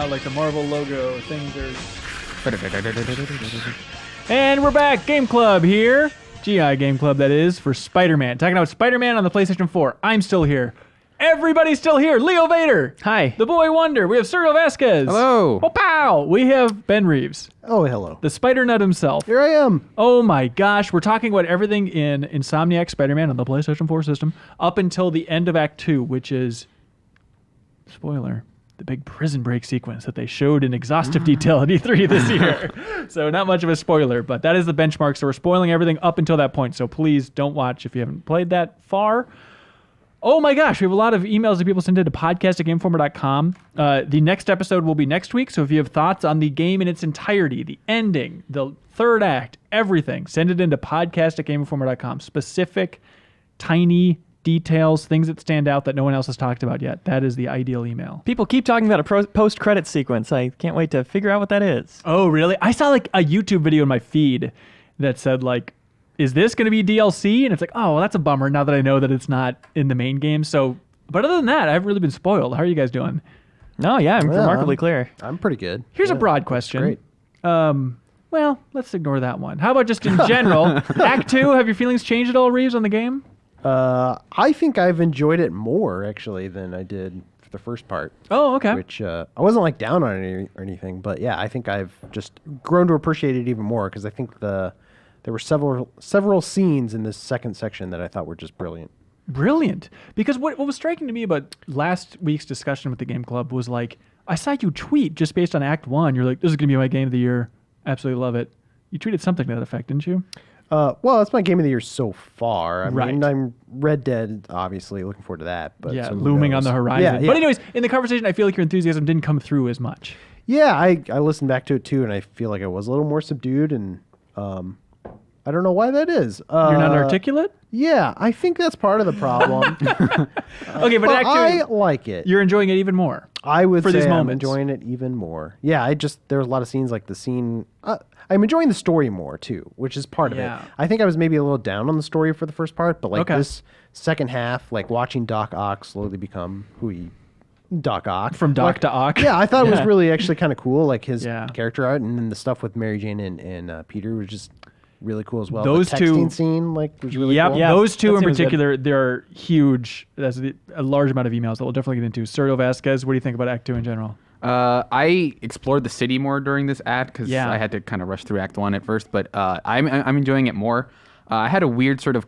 now, like the Marvel logo. Things are... And we're back. Game Club here. GI Game Club, that is, for Spider-Man. Talking about Spider-Man on the PlayStation 4. I'm still here. Everybody's still here. Leo Vader. Hi. The Boy Wonder. We have Sergio Vasquez. Hello. Oh, pow. We have Ben Reeves. Oh, hello. The Spider-Nut himself. Here I am. Oh my gosh. We're talking about everything in Insomniac Spider-Man on the PlayStation 4 system up until the end of Act 2, which is, spoiler, the big prison break sequence that they showed in exhaustive detail at E3 this year. So not much of a spoiler, but that is the benchmark. So we're spoiling everything up until that point. So please don't watch if you haven't played that far. Oh my gosh, we have a lot of emails that people send in to podcast@gameformer.com. The next episode will be next week, so if you have thoughts on the game in its entirety, the ending, the third act, everything, send it into podcast@gameformer.com. Specific, tiny details, things that stand out that no one else has talked about yet. That is the ideal email. People keep talking about a post-credit sequence. I can't wait to figure out what that is. Oh, really? I saw like a YouTube video in my feed that said like, is this going to be DLC? And it's like, oh, well, that's a bummer now that I know that it's not in the main game. So, but other than that, I haven't really been spoiled. How are you guys doing? No, yeah, I'm remarkably clear. I'm pretty good. Here's a broad question. Great. Well, let's ignore that one. How about just in general? Act 2, have your feelings changed at all, Reeves, on the game? I think I've enjoyed it more, actually, than I did for the first part. Oh, okay. Which I wasn't like down on it or anything, but yeah, I think I've just grown to appreciate it even more because I think there were several scenes in this second section that I thought were just brilliant. Brilliant. Because what was striking to me about last week's discussion with the Game Club was like, I saw you tweet just based on Act 1. You're like, this is going to be my game of the year. Absolutely love it. You tweeted something to that effect, didn't you? Well, it's my game of the year so far. I Right. mean, I'm Red Dead, obviously, looking forward to that. But Yeah, so who looming on knows? the horizon. Yeah. But anyways, in the conversation, I feel like your enthusiasm didn't come through as much. Yeah, I listened back to it too, and I feel like I was a little more subdued, and I don't know why that is. You're not articulate? Yeah, I think that's part of the problem. Okay, but actually, I like it. you're enjoying it even more. I would for say these I'm moments. enjoying it even more. Yeah, there was a lot of scenes like the scene. I'm enjoying the story more too, which is part of Yeah. it. I think I was maybe a little down on the story for the first part, but like Okay. this second half, like watching Doc Ock slowly become who he Doc Ock. From Doc like, to Ock. Yeah, I thought it was Yeah. really actually kind of cool, like his Yeah. character art, and then the stuff with Mary Jane and Peter was just really cool as well. Those the two- texting scene like was really Yep, cool. Yeah, those two that in seems good. particular, they're huge. That's a large amount of emails that we'll definitely get into. Sergio Vasquez, what do you think about Act 2 in general? I explored the city more during this ad because Yeah. I had to kind of rush through Act 1 at first, but I'm enjoying it more. I had a weird sort of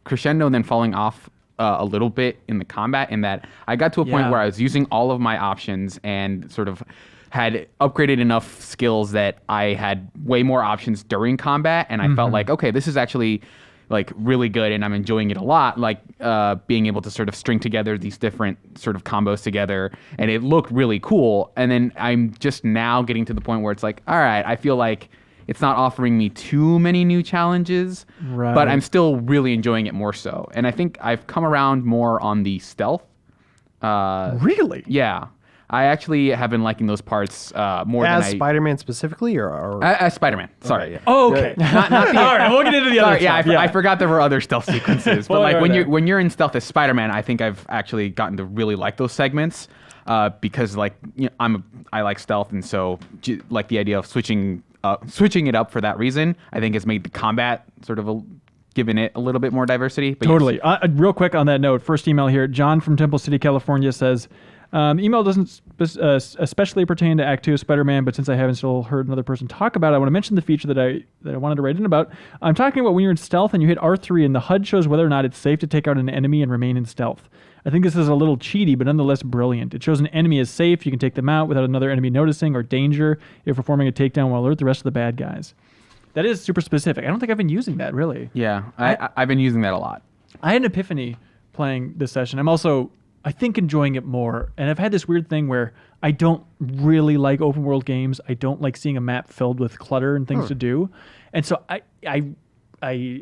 crescendo and then falling off a little bit in the combat, in that I got to a point Yeah. where I was using all of my options and sort of had upgraded enough skills that I had way more options during combat, and I felt like, okay, this is actually like really good, and I'm enjoying it a lot, like being able to sort of string together these different sort of combos together, and it looked really cool. And then I'm just now getting to the point where it's like, all right, I feel like it's not offering me too many new challenges, Right. but I'm still really enjoying it more so. And I think I've come around more on the stealth. Really? Yeah. I actually have been liking those parts more As than Spider-Man specifically, or as Spider-Man. Sorry. yeah. Oh, okay. Not the, All right, we'll get into the other Sorry, yeah, stuff. I forgot there were other stealth sequences. But Well, like there when are you're there. when you're in stealth as Spider-Man, I think I've actually gotten to really like those segments because like I like stealth, and so like the idea of switching it up for that reason, I think has made the combat sort of given it a little bit more diversity. But Totally. Real quick on that note, first email here. John from Temple City, California says, email doesn't especially pertain to Act 2 of Spider-Man, but since I haven't still heard another person talk about it, I want to mention the feature that I wanted to write in about. I'm talking about when you're in stealth and you hit R3 and the HUD shows whether or not it's safe to take out an enemy and remain in stealth. I think this is a little cheaty, but nonetheless brilliant. It shows an enemy is safe, you can take them out without another enemy noticing, or danger if performing a takedown will alert the rest of the bad guys. That is super specific. I don't think I've been using that, really. Yeah, I've been using that a lot. I had an epiphany playing this session. I'm also, I think, enjoying it more. And I've had this weird thing where I don't really like open world games. I don't like seeing a map filled with clutter and things to do. And so I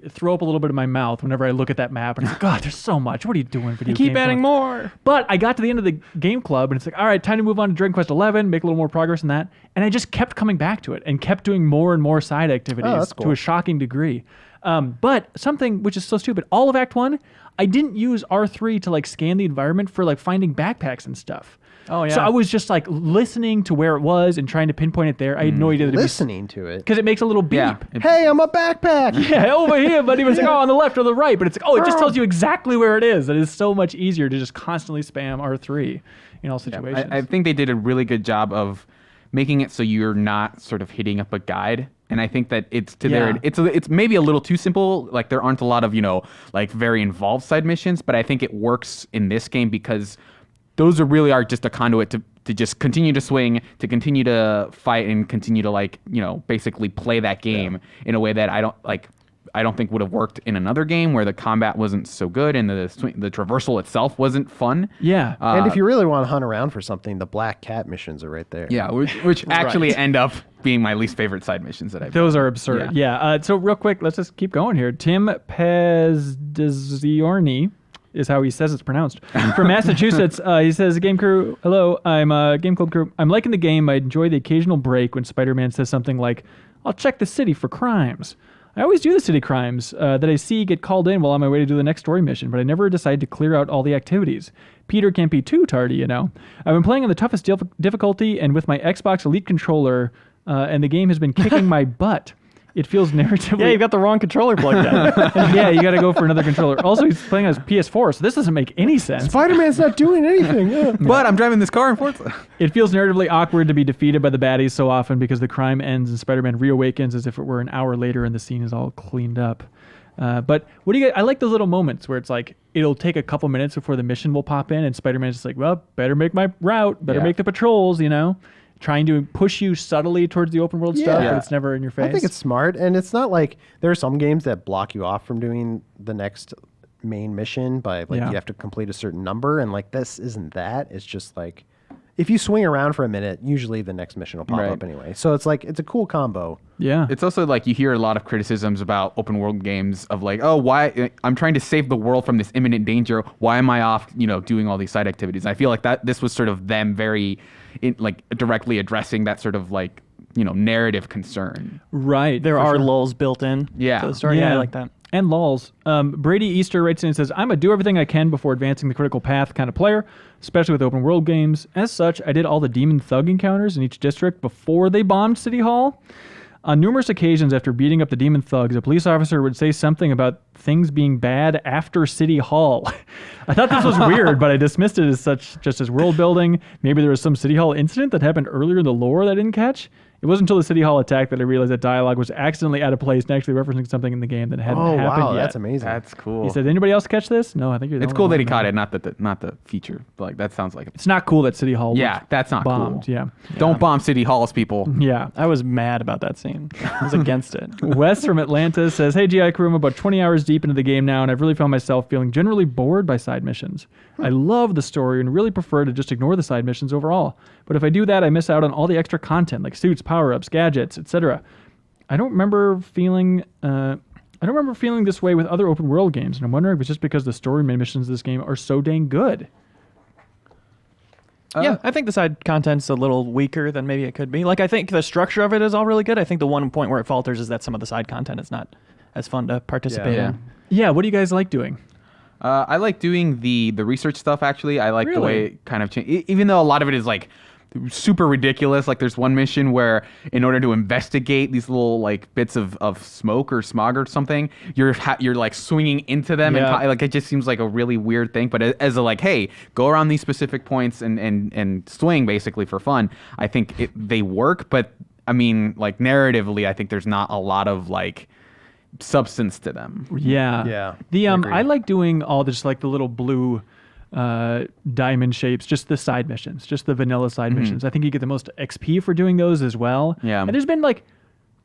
throw up a little bit in my mouth whenever I look at that map. And I'm like, God, there's so much. What are you doing, video Keep game adding club? more. But I got to the end of the game club, and it's like, all right, time to move on to Dragon Quest 11, make a little more progress in that. And I just kept coming back to it and kept doing more and more side activities that's cool. to a shocking degree. But something which is so stupid, all of Act 1, I didn't use R3 to like scan the environment for like finding backpacks and stuff. Oh, yeah. So I was just like listening to where it was and trying to pinpoint it there. I had no idea that Listening to it. because it makes a little beep. Yeah. Hey, I'm a backpack. Yeah, over here, but he was like, oh, on the left or the right. But it's like, oh, it just tells you exactly where it is. It is so much easier to just constantly spam R3 in all situations. I think they did a really good job of making it so you're not sort of hitting up a guide. And I think that it's to Yeah. it's maybe a little too simple. Like there aren't a lot of, like very involved side missions, but I think it works in this game because those really are just a conduit to just continue to swing, to continue to fight and continue to basically play that game in a way that I don't think would have worked in another game where the combat wasn't so good and the traversal itself wasn't fun. yeah. And if you really want to hunt around for something, the Black Cat missions are right there. Yeah, which actually end up being my least favorite side missions that I've Those done. are absurd. Yeah. So real quick, let's just keep going here. Tim Pezdziorni is how he says it's pronounced. From Massachusetts, he says, Game Crew, hello, I'm Game Club Crew. I'm liking the game. I enjoy the occasional break when Spider-Man says something like, I'll check the city for crimes. I always do the city crimes that I see get called in while on my way to do the next story mission, but I never decide to clear out all the activities. Peter can't be too tardy, you know. I've been playing on the toughest difficulty and with my Xbox Elite controller, and the game has been kicking my butt. It feels narratively... Yeah, you got the wrong controller plugged in. Yeah, you got to go for another controller. Also, he's playing on his PS4, so this doesn't make any sense. Spider-Man's not doing anything. Yeah. But I'm driving this car in Forza. It feels narratively awkward to be defeated by the baddies so often because the crime ends and Spider-Man reawakens as if it were an hour later and the scene is all cleaned up. But what do you get? I like those little moments where it's like it'll take a couple minutes before the mission will pop in and Spider-Man's just like, well, better make my route, better make the patrols, trying to push you subtly towards the open world stuff, Yeah. but it's never in your face. I think it's smart, and it's not like there are some games that block you off from doing the next main mission by you have to complete a certain number, and like this isn't that. It's just like if you swing around for a minute, usually the next mission will pop Right. up anyway. So it's like it's a cool combo. Yeah. It's also like you hear a lot of criticisms about open world games of like, oh, why I'm trying to save the world from this imminent danger. Why am I off, doing all these side activities? I feel like that this was sort of them very directly addressing that sort of narrative concern. Right. There for are sure. lulls built in Yeah. to the story. Yeah, I like that. And lulls. Brady Easter writes in and says, I'm a do everything I can before advancing the critical path kind of player, especially with open world games. As such, I did all the demon thug encounters in each district before they bombed City Hall. On numerous occasions after beating up the demon thugs, a police officer would say something about things being bad after City Hall. I thought this was weird, but I dismissed it as just as world building. Maybe there was some City Hall incident that happened earlier in the lore that I didn't catch. It wasn't until the City Hall attack that I realized that dialogue was accidentally out of place and actually referencing something in the game that hadn't Oh happened wow, yet. that's amazing. That's cool. He said, anybody else catch this? No, I think you're the it's only cool that one. he caught it, not the feature. Like that sounds like It's not cool that City Hall yeah, was that's not bombed. cool. Yeah. Don't bomb city halls, people. Yeah. I was mad about that scene. I was against it. Wes from Atlanta says, hey, GI Crew, I'm about 20 hours deep into the game now, and I've really found myself feeling generally bored by side missions. I love the story and really prefer to just ignore the side missions overall. But if I do that, I miss out on all the extra content like suits, power-ups, gadgets, etc. I don't remember feeling this way with other open world games, and I'm wondering if it's just because the story missions of this game are so dang good. Yeah, I think the side content's a little weaker than maybe it could be. Like, I think the structure of it is all really good. I think the one point where it falters is that some of the side content is not as fun to participate Yeah. in. Yeah, what do you guys like doing? I like doing the research stuff, actually. I like the way Really? it kind of change, even though a lot of it is like super ridiculous. Like there's one mission where in order to investigate these little like bits of smoke or smog or something, you're like swinging into them. Yeah. And like it just seems like a really weird thing. But as a like, hey, go around these specific points and swing basically for fun. I think they work. But I mean, like narratively, I think there's not a lot of like substance to them. Yeah. Yeah, The I agree. I like doing all just like the little blue diamond shapes, just the side missions, just the vanilla side missions. I think you get the most XP for doing those as well. Yeah. And there's been like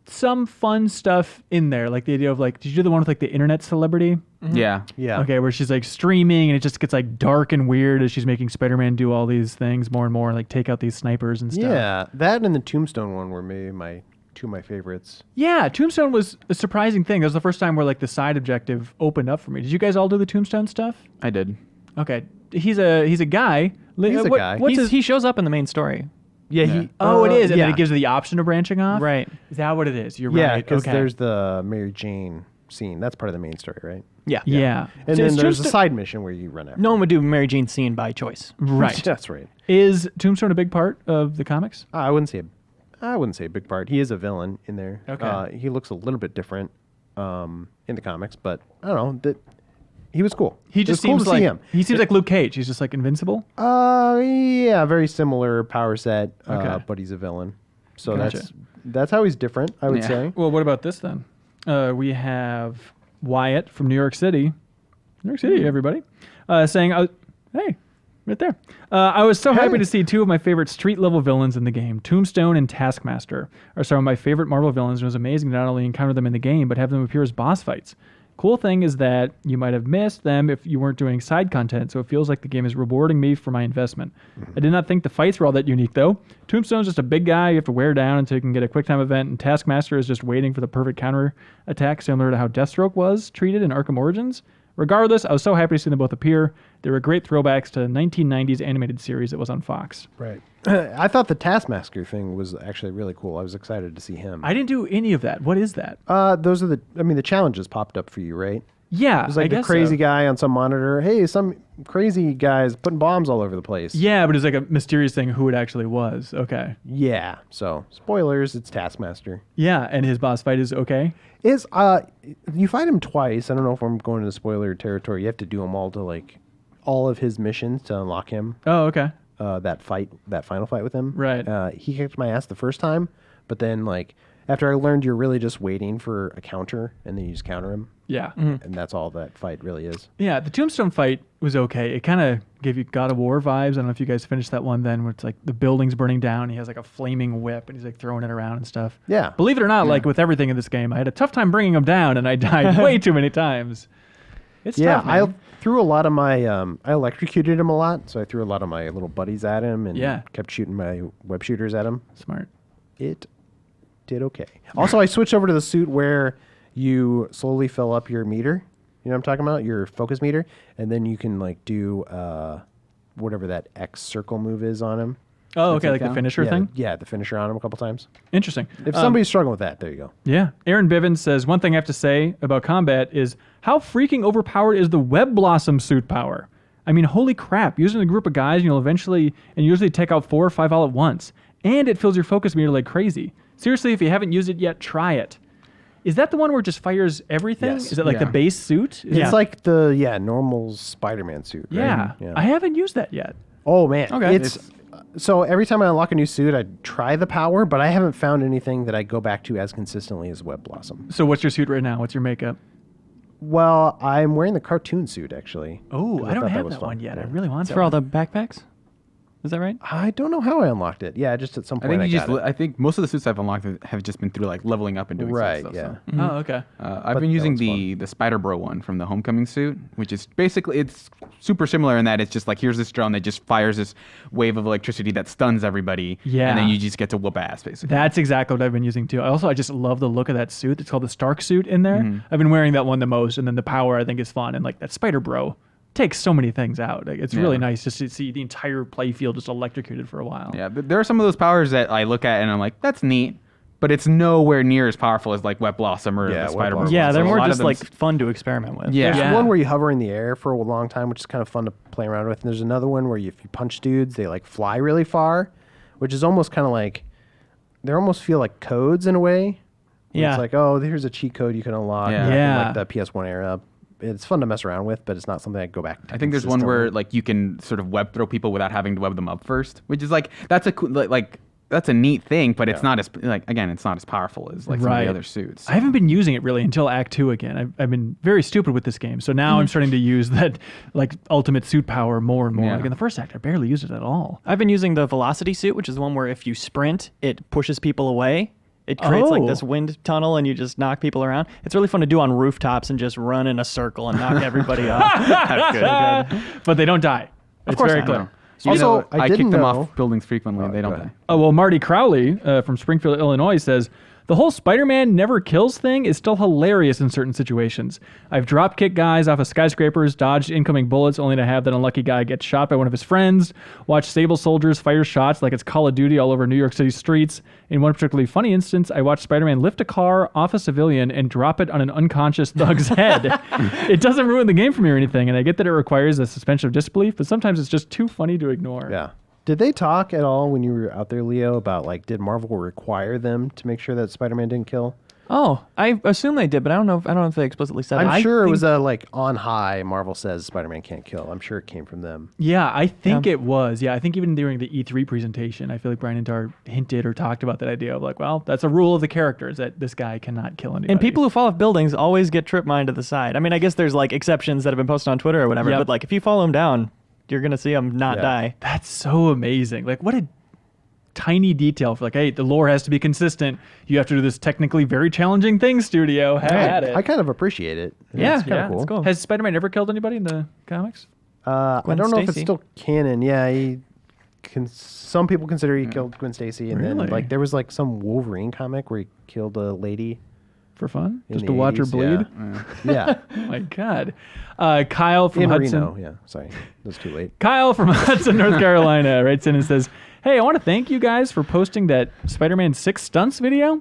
some fun stuff in there, like the idea of like, did you do the one with like the internet celebrity? Yeah. Yeah. Okay, where she's like streaming and it just gets like dark and weird as she's making Spider-Man do all these things more and more, like take out these snipers and stuff. Yeah, that and the Tombstone one were maybe two of my favorites. Yeah, Tombstone was a surprising thing. That was the first time where like the side objective opened up for me. Did you guys all do the Tombstone stuff? I did. Okay, he's a guy. He's a guy. What's his? He shows up in the main story. Yeah, Yeah. he. Oh, it is, and yeah. then it gives you the option of branching off. Right. Is that what it is? You're Yeah, right. because Okay. there's the Mary Jane scene. That's part of the main story, right? Yeah. Yeah. And So then it's there's just a side mission where you run after. No one would do Mary Jane's scene by choice. right. That's right. Is Tombstone a big part of the comics? I wouldn't say a big part. He is a villain in there. Okay. He looks a little bit different in the comics, but I don't know. He was cool. He It just was cool seems to like see him. he seems like Luke Cage. He's just like invincible. Yeah, very similar power set, Okay. but he's a villain. So Gotcha. that's how he's different, I would Yeah. say. Well, what about this then? We have Wyatt from New York City. New York City, everybody. Saying, hey, right there. I was so happy to see two of my favorite street-level villains in the game. Tombstone and Taskmaster are some of my favorite Marvel villains, and it was amazing to not only encounter them in the game, but have them appear as boss fights. Cool thing is that you might have missed them if you weren't doing side content, so it feels like the game is rewarding me for my investment. I did not think the fights were all that unique, though. Tombstone's just a big guy you have to wear down until you can get a quick-time event, and Taskmaster is just waiting for the perfect counter attack, similar to how Deathstroke was treated in Arkham Origins. Regardless, I was so happy to see them both appear. They were great throwbacks to the 1990s animated series that was on Fox. Right. I thought the Taskmaster thing was actually really cool. I was excited to see him. I didn't do any of that. What is that? Those are the challenges popped up for you, right? Yeah, It was like I the guess crazy so. guy on some monitor. Hey, some crazy guy's putting bombs all over the place. Yeah, but it's like a mysterious thing who it actually was. Okay. Yeah. So, spoilers, it's Taskmaster. Yeah, and his boss fight is okay. You fight him twice. I don't know if I'm going into spoiler territory. You have to do them all to like all of his missions to unlock him. Oh, okay. That final fight with him. Right. He kicked my ass the first time, but then like after I learned you're really just waiting for a counter and then you just counter him, Yeah. and that's all that fight really is. Yeah, the Tombstone fight was okay. It kind of gave you God of War vibes. I don't know if you guys finished that one then, where it's like the building's burning down. He has like a flaming whip and he's like throwing it around and stuff. Yeah. Believe it or not, like with everything in this game, I had a tough time bringing him down and I died way too many times. It's Yeah, tough, man. I threw a lot of my I electrocuted him a lot, so I threw a lot of my little buddies at him and Yeah. kept shooting my web shooters at him. Smart. It did okay. Also, I switched over to the suit where you slowly fill up your meter. You know what I'm talking about? Your focus meter, and then you can like do whatever that X circle move is on him. Oh, okay, it like the down? finisher thing? Yeah, the finisher on him a couple times. Interesting. If somebody's struggling with that, there you go. Yeah. Aaron Bivens says, one thing I have to say about combat is how freaking overpowered is the Web Blossom suit power? I mean, holy crap. Using a group of guys, you'll eventually and usually take out 4 or 5 all at once. And it fills your focus meter like crazy. Seriously, if you haven't used it yet, try it. Is that the one where it just fires everything? Yes. Is it like the Yeah. base suit? Is Yeah. It's like the normal Spider-Man suit. Right? yeah. I haven't used that yet. Oh man. Okay. It's so every time I unlock a new suit, I try the power, but I haven't found anything that I go back to as consistently as Web Blossom. So what's your suit right now? What's your makeup? Well, I'm wearing the cartoon suit actually. Oh, 'cause I don't thought have was that fun. one yet. I Yeah. really want It's that for all one. the backpacks? Is that right? I don't know how I unlocked it. Yeah, just at some I point think got it. I think most of the suits I've unlocked have just been through like leveling up and doing Right, stuff. yeah. So. Oh, okay. I've But been that using was the Spider Bro one from the Homecoming suit, which is basically it's super similar in that it's just like here's this drone that just fires this wave of electricity that stuns everybody, Yeah. and then you just get to whoop ass basically. That's exactly what I've been using too. I just love the look of that suit. It's called the Stark suit in there. I've been wearing that one the most, and then the power I think is fun, and like that Spider Bro takes so many things out. Like, it's really Yeah. nice just to see the entire playfield just electrocuted for a while. Yeah, but there are some of those powers that I look at and I'm like, that's neat, but it's nowhere near as powerful as like Web Blossom or Yeah, the Web Spider Bro. Blossom. Yeah, So they're a more lot of just them- like fun to experiment with. Yeah. There's Yeah. one where you hover in the air for a long time, which is kind of fun to play around with. And there's another one where if you punch dudes, they like fly really far, which is almost kind of like they almost feel like codes in a way. Yeah. It's like, oh, here's a cheat code you can unlock. Yeah. back in, Yeah. like the PS1 era. It's fun to mess around with, but it's not something I go back to. I think there's one where consistently. like you can sort of web throw people without having to web them up first, which is like that's a cool, like that's a neat thing, but it's not as like again it's not as powerful as like some of Right. the other suits. I haven't been using it really until Act 2 again. I've been very stupid with this game. So now I'm starting to use that like ultimate suit power more and more. Yeah. Like in the first act, I barely used it at all. I've been using the velocity suit, which is one where if you sprint, it pushes people away. It creates like Oh. this wind tunnel and you just knock people around. It's really fun to do on rooftops and just run in a circle and knock everybody off. That's good. But they don't die. It's course very not. clear. No. Also, Even though I I didn't kick them know- off buildings frequently. They go don't ahead. die. Oh, well, Marty Crowley from Springfield, Illinois says, The whole Spider-Man never kills thing is still hilarious in certain situations. I've drop-kicked guys off of skyscrapers, dodged incoming bullets only to have that unlucky guy get shot by one of his friends, watched Sable soldiers fire shots like it's Call of Duty all over New York City streets. In one particularly funny instance, I watched Spider-Man lift a car off a civilian and drop it on an unconscious thug's head. It doesn't ruin the game for me or anything, and I get that it requires a suspension of disbelief, but sometimes it's just too funny to ignore. Yeah. Did they talk at all when you were out there, Leo, about like did Marvel require them to make sure that Spider-Man didn't kill? Oh, I assume they did, but I don't know if they explicitly said it. I'm sure it was a like on high. Marvel says Spider-Man can't kill. I'm sure it came from them. Yeah, I think it was. Yeah, I think even during the E3 presentation, I feel like Brian Intar hinted or talked about that idea of like, well, that's a rule of the characters that this guy cannot kill anybody. And people who fall off buildings always get trip mined to the side. I mean, I guess there's like exceptions that have been posted on Twitter or whatever, but like if you follow them down, you're going to see them not die. That's so amazing. Like, what a tiny detail for like, hey, the lore has to be consistent. You have to do this technically very challenging thing, studio. Have at it. I kind of appreciate it. Yeah, it's kind of cool. it's cool. Has Spider-Man ever killed anybody in the comics? I don't know if it's Stacy. still canon. Yeah, some people consider he killed Gwen Stacy, and Really? then like there was like some Wolverine comic where he killed a lady. For fun? In Just the to watch her 80s, bleed? Yeah, Oh my God. Kyle from in Hudson. Reno. Yeah, sorry, that's too late. Kyle from Hudson, North Carolina writes in and says, hey, I want to thank you guys for posting that Spider-Man 6 stunts video.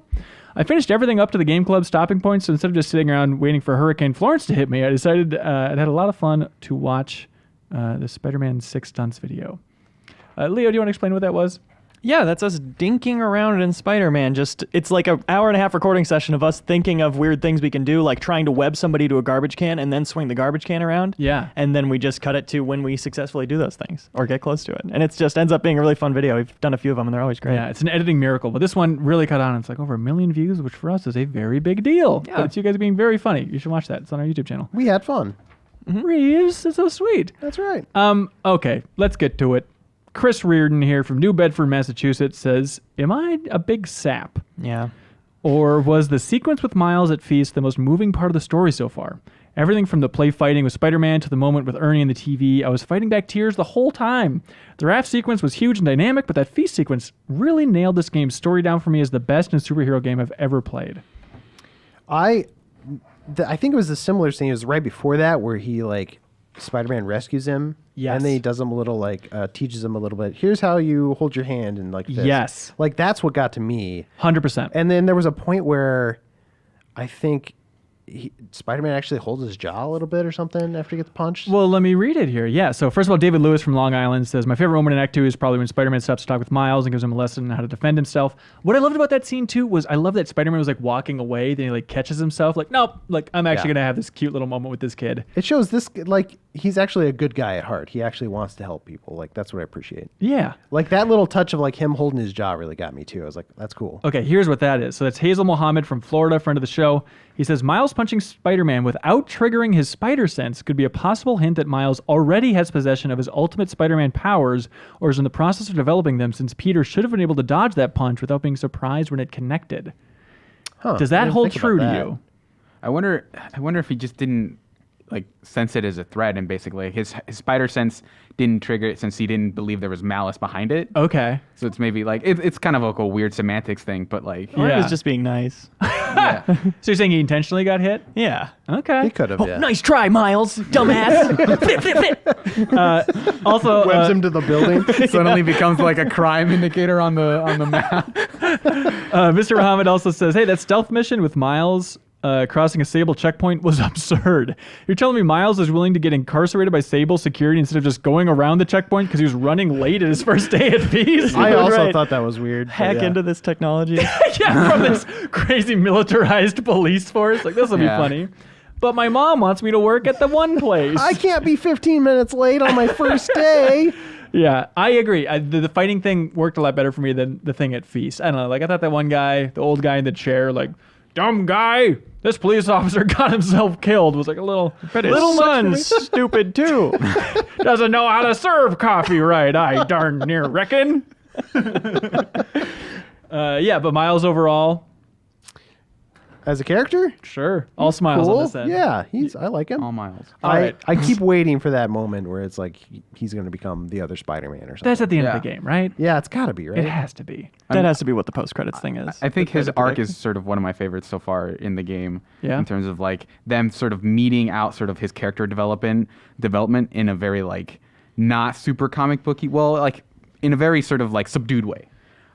I finished everything up to the Game Club stopping point, so instead of just sitting around waiting for Hurricane Florence to hit me, I decided I'd had a lot of fun to watch the Spider-Man 6 stunts video. Leo, do you want to explain what that was? Yeah, that's us dinking around in Spider-Man. It's like an hour and a half recording session of us thinking of weird things we can do, like trying to web somebody to a garbage can and then swing the garbage can around. Yeah. And then we just cut it to when we successfully do those things or get close to it. And it just ends up being a really fun video. We've done a few of them and they're always great. Yeah, it's an editing miracle. But this one really caught on. It's like over 1 million views, which for us is a very big deal. Yeah. But it's you guys being very funny. You should watch that. It's on our YouTube channel. We had fun. Reeves, that's so sweet. That's right. Okay, let's get to it. Chris Reardon here from New Bedford, Massachusetts says, am I a big sap? Yeah. Or was the sequence with Miles at Feast the most moving part of the story so far? Everything from the play fighting with Spider-Man to the moment with Ernie in the TV, I was fighting back tears the whole time. The raft sequence was huge and dynamic, but that Feast sequence really nailed this game's story down for me as the best in a superhero game I've ever played. I think it was a similar scene. It was right before that where he like Spider-Man rescues him. Yes. And then he does him a little like teaches him a little bit. Here's how you hold your hand and like this. Yes. Like that's what got to me. 100%. And then there was a point where I think Spider-Man actually holds his jaw a little bit or something after he gets punched. Well, let me read it here. Yeah, so first of all, David Lewis from Long Island says, my favorite moment in Act 2 is probably when Spider-Man stops to talk with Miles and gives him a lesson on how to defend himself. What I loved about that scene, too, was I love that Spider-Man was, like, walking away, then he, like, catches himself, like, nope, like, I'm actually going to have this cute little moment with this kid. It shows this, like, he's actually a good guy at heart. He actually wants to help people. Like, that's what I appreciate. Yeah. Like, that little touch of, like, him holding his jaw really got me, too. I was like, that's cool. Okay, here's what that is. So that's Hazel Mohammed from Florida, friend of the show. He says, Miles punching Spider-Man without triggering his spider sense could be a possible hint that Miles already has possession of his ultimate Spider-Man powers or is in the process of developing them, since Peter should have been able to dodge that punch without being surprised when it connected. Huh. Does I that didn't hold think true about to that. you? I wonder if he just didn't like sense it as a threat, and basically his spider sense didn't trigger it since he didn't believe there was malice behind it. Okay. So it's maybe like it's kind of like a weird semantics thing, but like Or he Yeah. was just being nice. yeah. So you're saying he intentionally got hit? Yeah. Okay. He could have, yeah. Nice try, Miles, dumbass. Flip, flip, flip. Also, Webs him to the building. Suddenly becomes like a crime indicator on the map. Mr. Muhammad also says, hey, that stealth mission with Miles crossing a Sable checkpoint was absurd. You're telling me Miles is willing to get incarcerated by Sable security instead of just going around the checkpoint because he was running late at his first day at Peace? I also Right. thought that was weird. but Hack yeah. into this technology. Yeah, from this crazy militarized police force. Like, this will be Yeah. funny. But my mom wants me to work at the one place. I can't be 15 minutes late on my first day. Yeah, I agree. The fighting thing worked a lot better for me than the thing at Feast. I don't know. Like, I thought that one guy, the old guy in the chair, like, dumb guy, this police officer got himself killed, was like a little But his much for me. son's stupid too. Doesn't know how to serve coffee right, I darn near reckon. Yeah, but Miles overall, As a character? Sure. All smiles Cool. on this end. Yeah, I like him. All miles. right. I keep waiting for that moment where it's like he's going to become the other Spider-Man or something. That's at the end Yeah. of the game, right? Yeah, it's got to be, right? It has to be. That has to be what the post-credits thing is. I think his That's arc predict. is sort of one of my favorites so far in the game. Yeah. In terms of like them sort of meeting out sort of his character development in a very like not super comic booky, well, like in a very sort of like subdued way,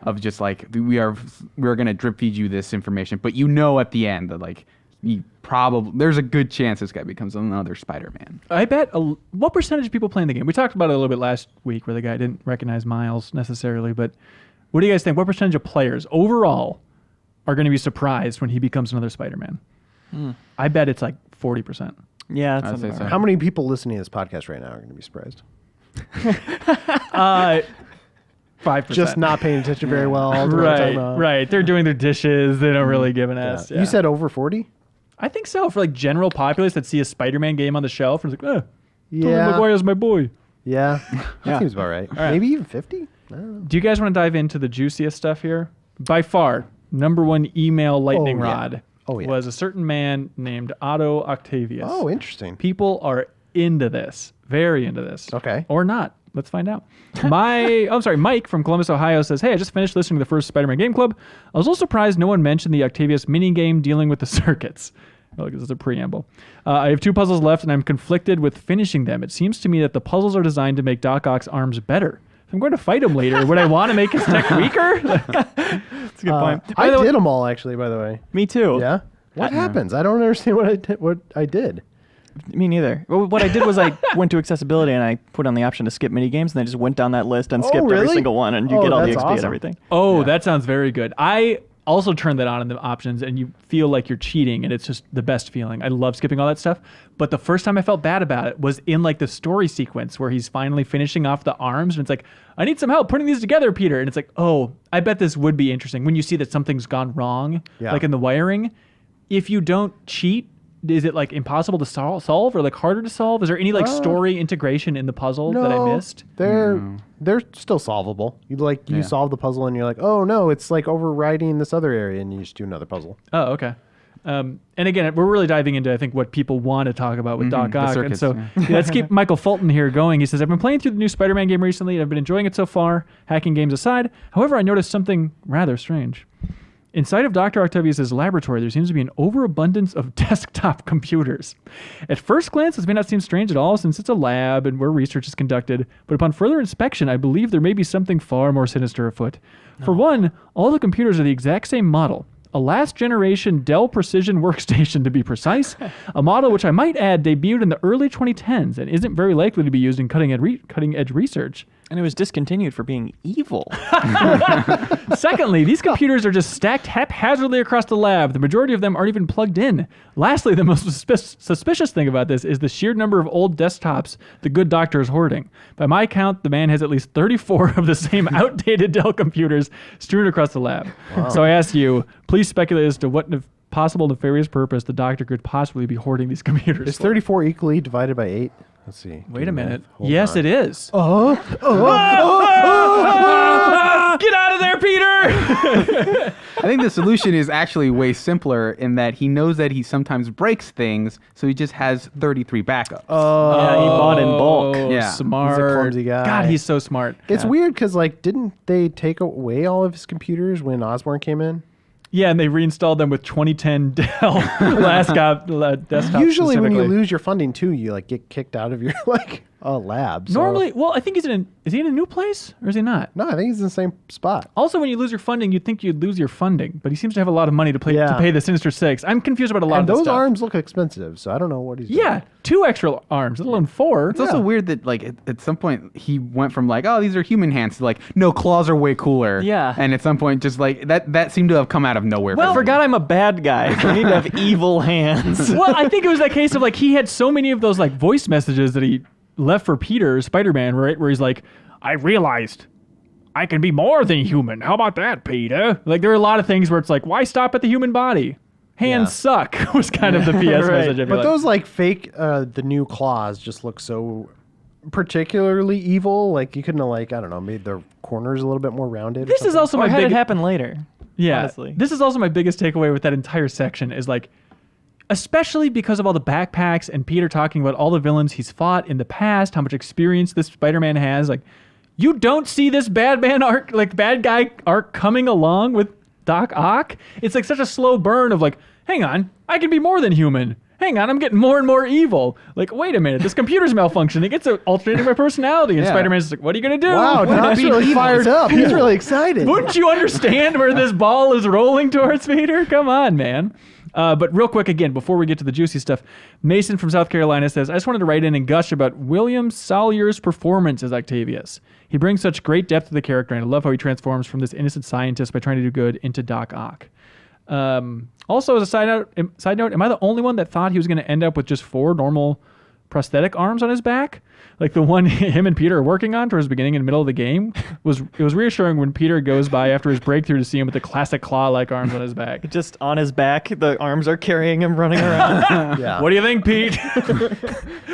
of just like we're gonna drip feed you this information, but you know at the end that like there's a good chance this guy becomes another Spider-Man. I bet what percentage of people playing the game? We talked about it a little bit last week where the guy didn't recognize Miles necessarily, but what do you guys think? What percentage of players overall are going to be surprised when he becomes another Spider-Man? I bet it's like 40%. Yeah, I'd that's say so. How many people listening to this podcast right now are going to be surprised? 5%. Just not paying attention very well. to what we're talking right, about. right. They're doing their dishes. They don't really give an ass. Yeah. You said over 40? I think so. For like general populace that see a Spider-Man game on the shelf and it's like, Tobey Yeah. Maguire's my boy. Yeah. That Yeah. seems about right. right. Maybe even 50? I don't know. Do you guys want to dive into the juiciest stuff here? By far, number one email lightning Oh, yeah. rod Oh, yeah. was a certain man named Otto Octavius. Oh, interesting. People are into this, very into this. Okay. Or not. Let's find out. Mike from Columbus, Ohio says, hey, I just finished listening to the first Spider-Man Game Club. I was a little surprised no one mentioned the Octavius mini game dealing with the circuits. Well, this is a preamble. I have 2 puzzles left, and I'm conflicted with finishing them. It seems to me that the puzzles are designed to make Doc Ock's arms better. If I'm going to fight him later, would I want to make his tech weaker? a good point. I did them all, actually, by the way. Me too. Yeah? What happens? I don't understand what I did. Me neither. Well, what I did was I went to accessibility and I put on the option to skip mini games, and I just went down that list and skipped every really? single one, and you Oh, get all the that's XP and awesome. everything. Oh, that sounds very good. I also turned that on in the options, and you feel like you're cheating, and it's just the best feeling. I love skipping all that stuff. But the first time I felt bad about it was in like the story sequence where he's finally finishing off the arms, and it's like, I need some help putting these together, Peter. And it's like, oh, I bet this would be interesting when you see that something's gone wrong, Yeah. like in the wiring. If you don't cheat, is it like impossible to solve or like harder to solve? Is there any like story integration in the puzzle that I missed? They're still solvable. You solve the puzzle and you're like, oh no, it's like overriding this other area, and you just do another puzzle. Oh, okay. And again, we're really diving into, I think, what people want to talk about with Doc the Ock. circuits, And so let's keep Michael Fulton here going. He says, I've been playing through the new Spider-Man game recently, and I've been enjoying it so far, hacking games aside. However, I noticed something rather strange. Inside of Dr. Octavius' laboratory, there seems to be an overabundance of desktop computers. At first glance, this may not seem strange at all since it's a lab and where research is conducted, but upon further inspection, I believe there may be something far more sinister afoot. For one, all the computers are the exact same model. A last-generation Dell Precision workstation, to be precise, a model which I might add debuted in the early 2010s and isn't very likely to be used in cutting-edge research. And it was discontinued for being evil. Secondly, these computers are just stacked haphazardly across the lab. The majority of them aren't even plugged in. Lastly, the most suspicious thing about this is the sheer number of old desktops the good doctor is hoarding. By my count, the man has at least 34 of the same outdated Dell computers strewn across the lab. Wow. So I ask you, please speculate as to what possible nefarious purpose the doctor could possibly be hoarding these computers Is for. 34 equally divided by 8? Let's see. Wait a minute. Hold Yes, on. it is. Get out of there, Peter! I think the solution is actually way simpler in that he knows that he sometimes breaks things, so he just has 33 backups. Yeah, he bought in bulk. Oh, Yeah. smart. He's a clumsy guy. God, he's so smart. It's weird because, like, didn't they take away all of his computers when Osborn came in? Yeah, and they reinstalled them with 2010 Dell desktop. Usually when you specifically. lose your funding, too, you, like, get kicked out of your, like, lab. So- Normally, well, I think is he in a new place or is he not? No, I think he's in the same spot. Also, when you lose your funding, you'd think you'd lose your funding, but he seems to have a lot of money to Yeah. pay the Sinister Six. I'm confused about a lot And of this those stuff. arms look expensive, so I don't know what he's doing. Yeah, 2 extra arms, let alone 4. It's also weird that like at some point he went from like, oh, these are human hands to like, no, claws are way cooler. Yeah. And at some point just like that seemed to have come out of nowhere. Well, I for me. forgot I'm a bad guy. So I need to have evil hands. Well, I think it was that case of like he had so many of those like voice messages that he left for Peter, Spider-Man, right? Where he's like, I realized I can be more than human. How about that, Peter? Like there are a lot of things where it's like, why stop at the human body? Hands suck was kind of the PS Right. message. I feel But like. those, like, fake, the new claws just look so particularly evil. Like, you couldn't have, like, I don't know, made the corners a little bit more rounded. or This is something. also Or my had big it happen later. Yeah. honestly. This is also my biggest takeaway with that entire section is like, especially because of all the backpacks and Peter talking about all the villains he's fought in the past, how much experience this Spider-Man has. Like, you don't see this bad guy arc coming along with Doc Ock. It's like such a slow burn of like, hang on, I can be more than human. Hang on, I'm getting more and more evil. Like, wait a minute, this computer's malfunctioning. It's alternating my personality. And Yeah. Spider-Man's just like, what are you going to do? Wow, Doc's really fired up. He's really excited. Wouldn't you understand where this ball is rolling towards, Peter? Come on, man. But real quick, again, before we get to the juicy stuff, Mason from South Carolina says, I just wanted to write in and gush about William Salyer's performance as Octavius. He brings such great depth to the character, and I love how he transforms from this innocent scientist by trying to do good into Doc Ock. Also, as a side note, am I the only one that thought he was going to end up with just 4 normal prosthetic arms on his back? Like the one him and Peter are working on towards the beginning and middle of the game it was reassuring when Peter goes by after his breakthrough to see him with the classic claw-like arms on his back. Just on his back, the arms are carrying him running around. Yeah. What do you think, Pete?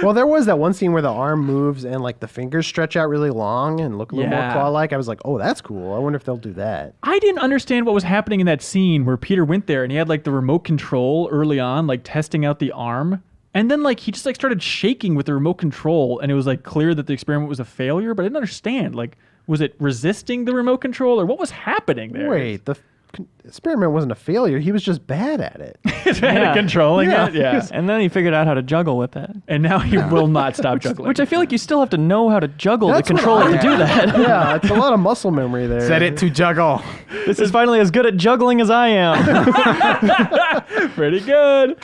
Well, there was that one scene where the arm moves and like the fingers stretch out really long and look a little more claw-like. I was like, oh, that's cool. I wonder if they'll do that. I didn't understand what was happening in that scene where Peter went there and he had like the remote control early on, like testing out the arm. And then like he just like started shaking with the remote control and it was like clear that the experiment was a failure, but I didn't understand. Like, was it resisting the remote control or what was happening there? Wait, the experiment wasn't a failure. He was just bad at it. He's bad at controlling it? Yeah. And then he figured out how to juggle with it. And now he will not stop juggling. Which I feel like you still have to know how to juggle That's to control what it to do that. Yeah, it's a lot of muscle memory there. Set it to juggle. This is finally as good at juggling as I am. Pretty good.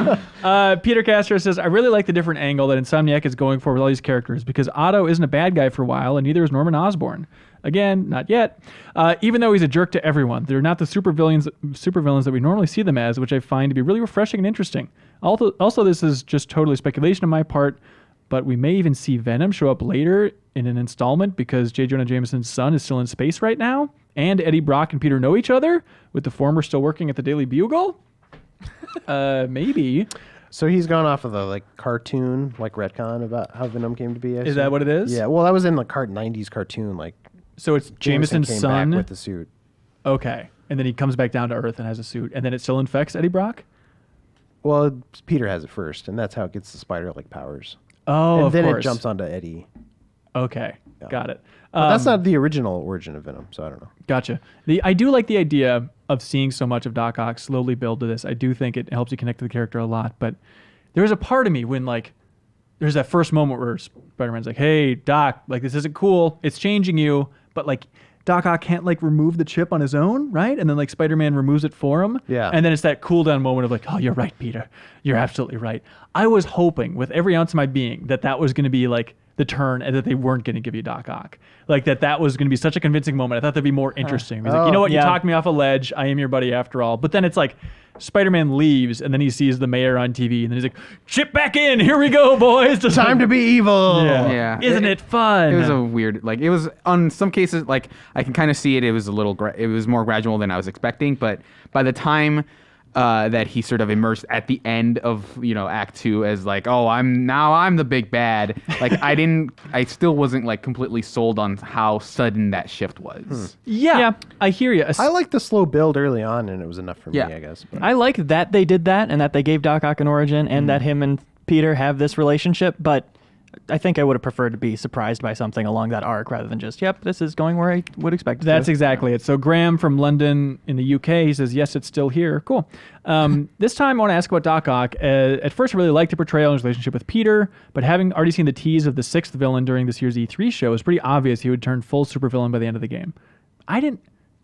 Peter Castro says, I really like the different angle that Insomniac is going for with all these characters because Otto isn't a bad guy for a while and neither is Norman Osborn. Again, not yet. Even though he's a jerk to everyone, they're not the supervillains that we normally see them as, which I find to be really refreshing and interesting. Also, this is just totally speculation on my part, but we may even see Venom show up later in an installment because J. Jonah Jameson's son is still in space right now, and Eddie Brock and Peter know each other, with the former still working at the Daily Bugle. Maybe. So he's gone off of the like cartoon, like retcon about how Venom came to be. Is that what it is? Yeah. Well, that was in the 90s cartoon. Like, So it's Jameson Jameson's came son. back with the suit. Okay. And then he comes back down to Earth and has a suit, and then it still infects Eddie Brock? Well, Peter has it first, and that's how it gets the spider-like powers. Oh, and of then course. it jumps onto Eddie. Okay. Yeah. Got it. But that's not the original origin of Venom, so I don't know. Gotcha. I do like the idea of seeing so much of Doc Ock slowly build to this. I do think it helps you connect to the character a lot. But there's a part of me when like there's that first moment where Spider-Man's like, "Hey, Doc, like this isn't cool. It's changing you." But like Doc Ock can't like remove the chip on his own, right? And then like Spider-Man removes it for him. Yeah. And then it's that cool down moment of like, "Oh, you're right, Peter. You're absolutely right." I was hoping with every ounce of my being that was going to be like the turn and that they weren't going to give you Doc Ock. Like that was going to be such a convincing moment. I thought that'd be more interesting. He's like, you know what? yeah. You talked me off a ledge. I am your buddy after all. But then it's like Spider-Man leaves and then he sees the mayor on TV and then he's like, chip back in. Here we go, boys. Just Time to be evil. Yeah. Yeah. Isn't it fun? It was a weird, like, it was, on some cases, like, I can kind of see it. It was a little, it was more gradual than I was expecting. But by the time that he sort of emerged at the end of, Act 2 as like, oh, I'm the big bad. Like, I still wasn't like completely sold on how sudden that shift was. Yeah. I hear you. I like the slow build early on, and it was enough for me, I guess. But I like that they did that and that they gave Doc Ock an origin and that him and Peter have this relationship, but I think I would have preferred to be surprised by something along that arc rather than just, yep, this is going where I would expect it That's to. exactly it. So Graham from London in the UK, he says, yes, it's still here. Cool. This time I want to ask about Doc Ock. At first, I really liked the portrayal and his relationship with Peter, but having already seen the tease of the 6th villain during this year's E3 show, it was pretty obvious he would turn full supervillain by the end of the game.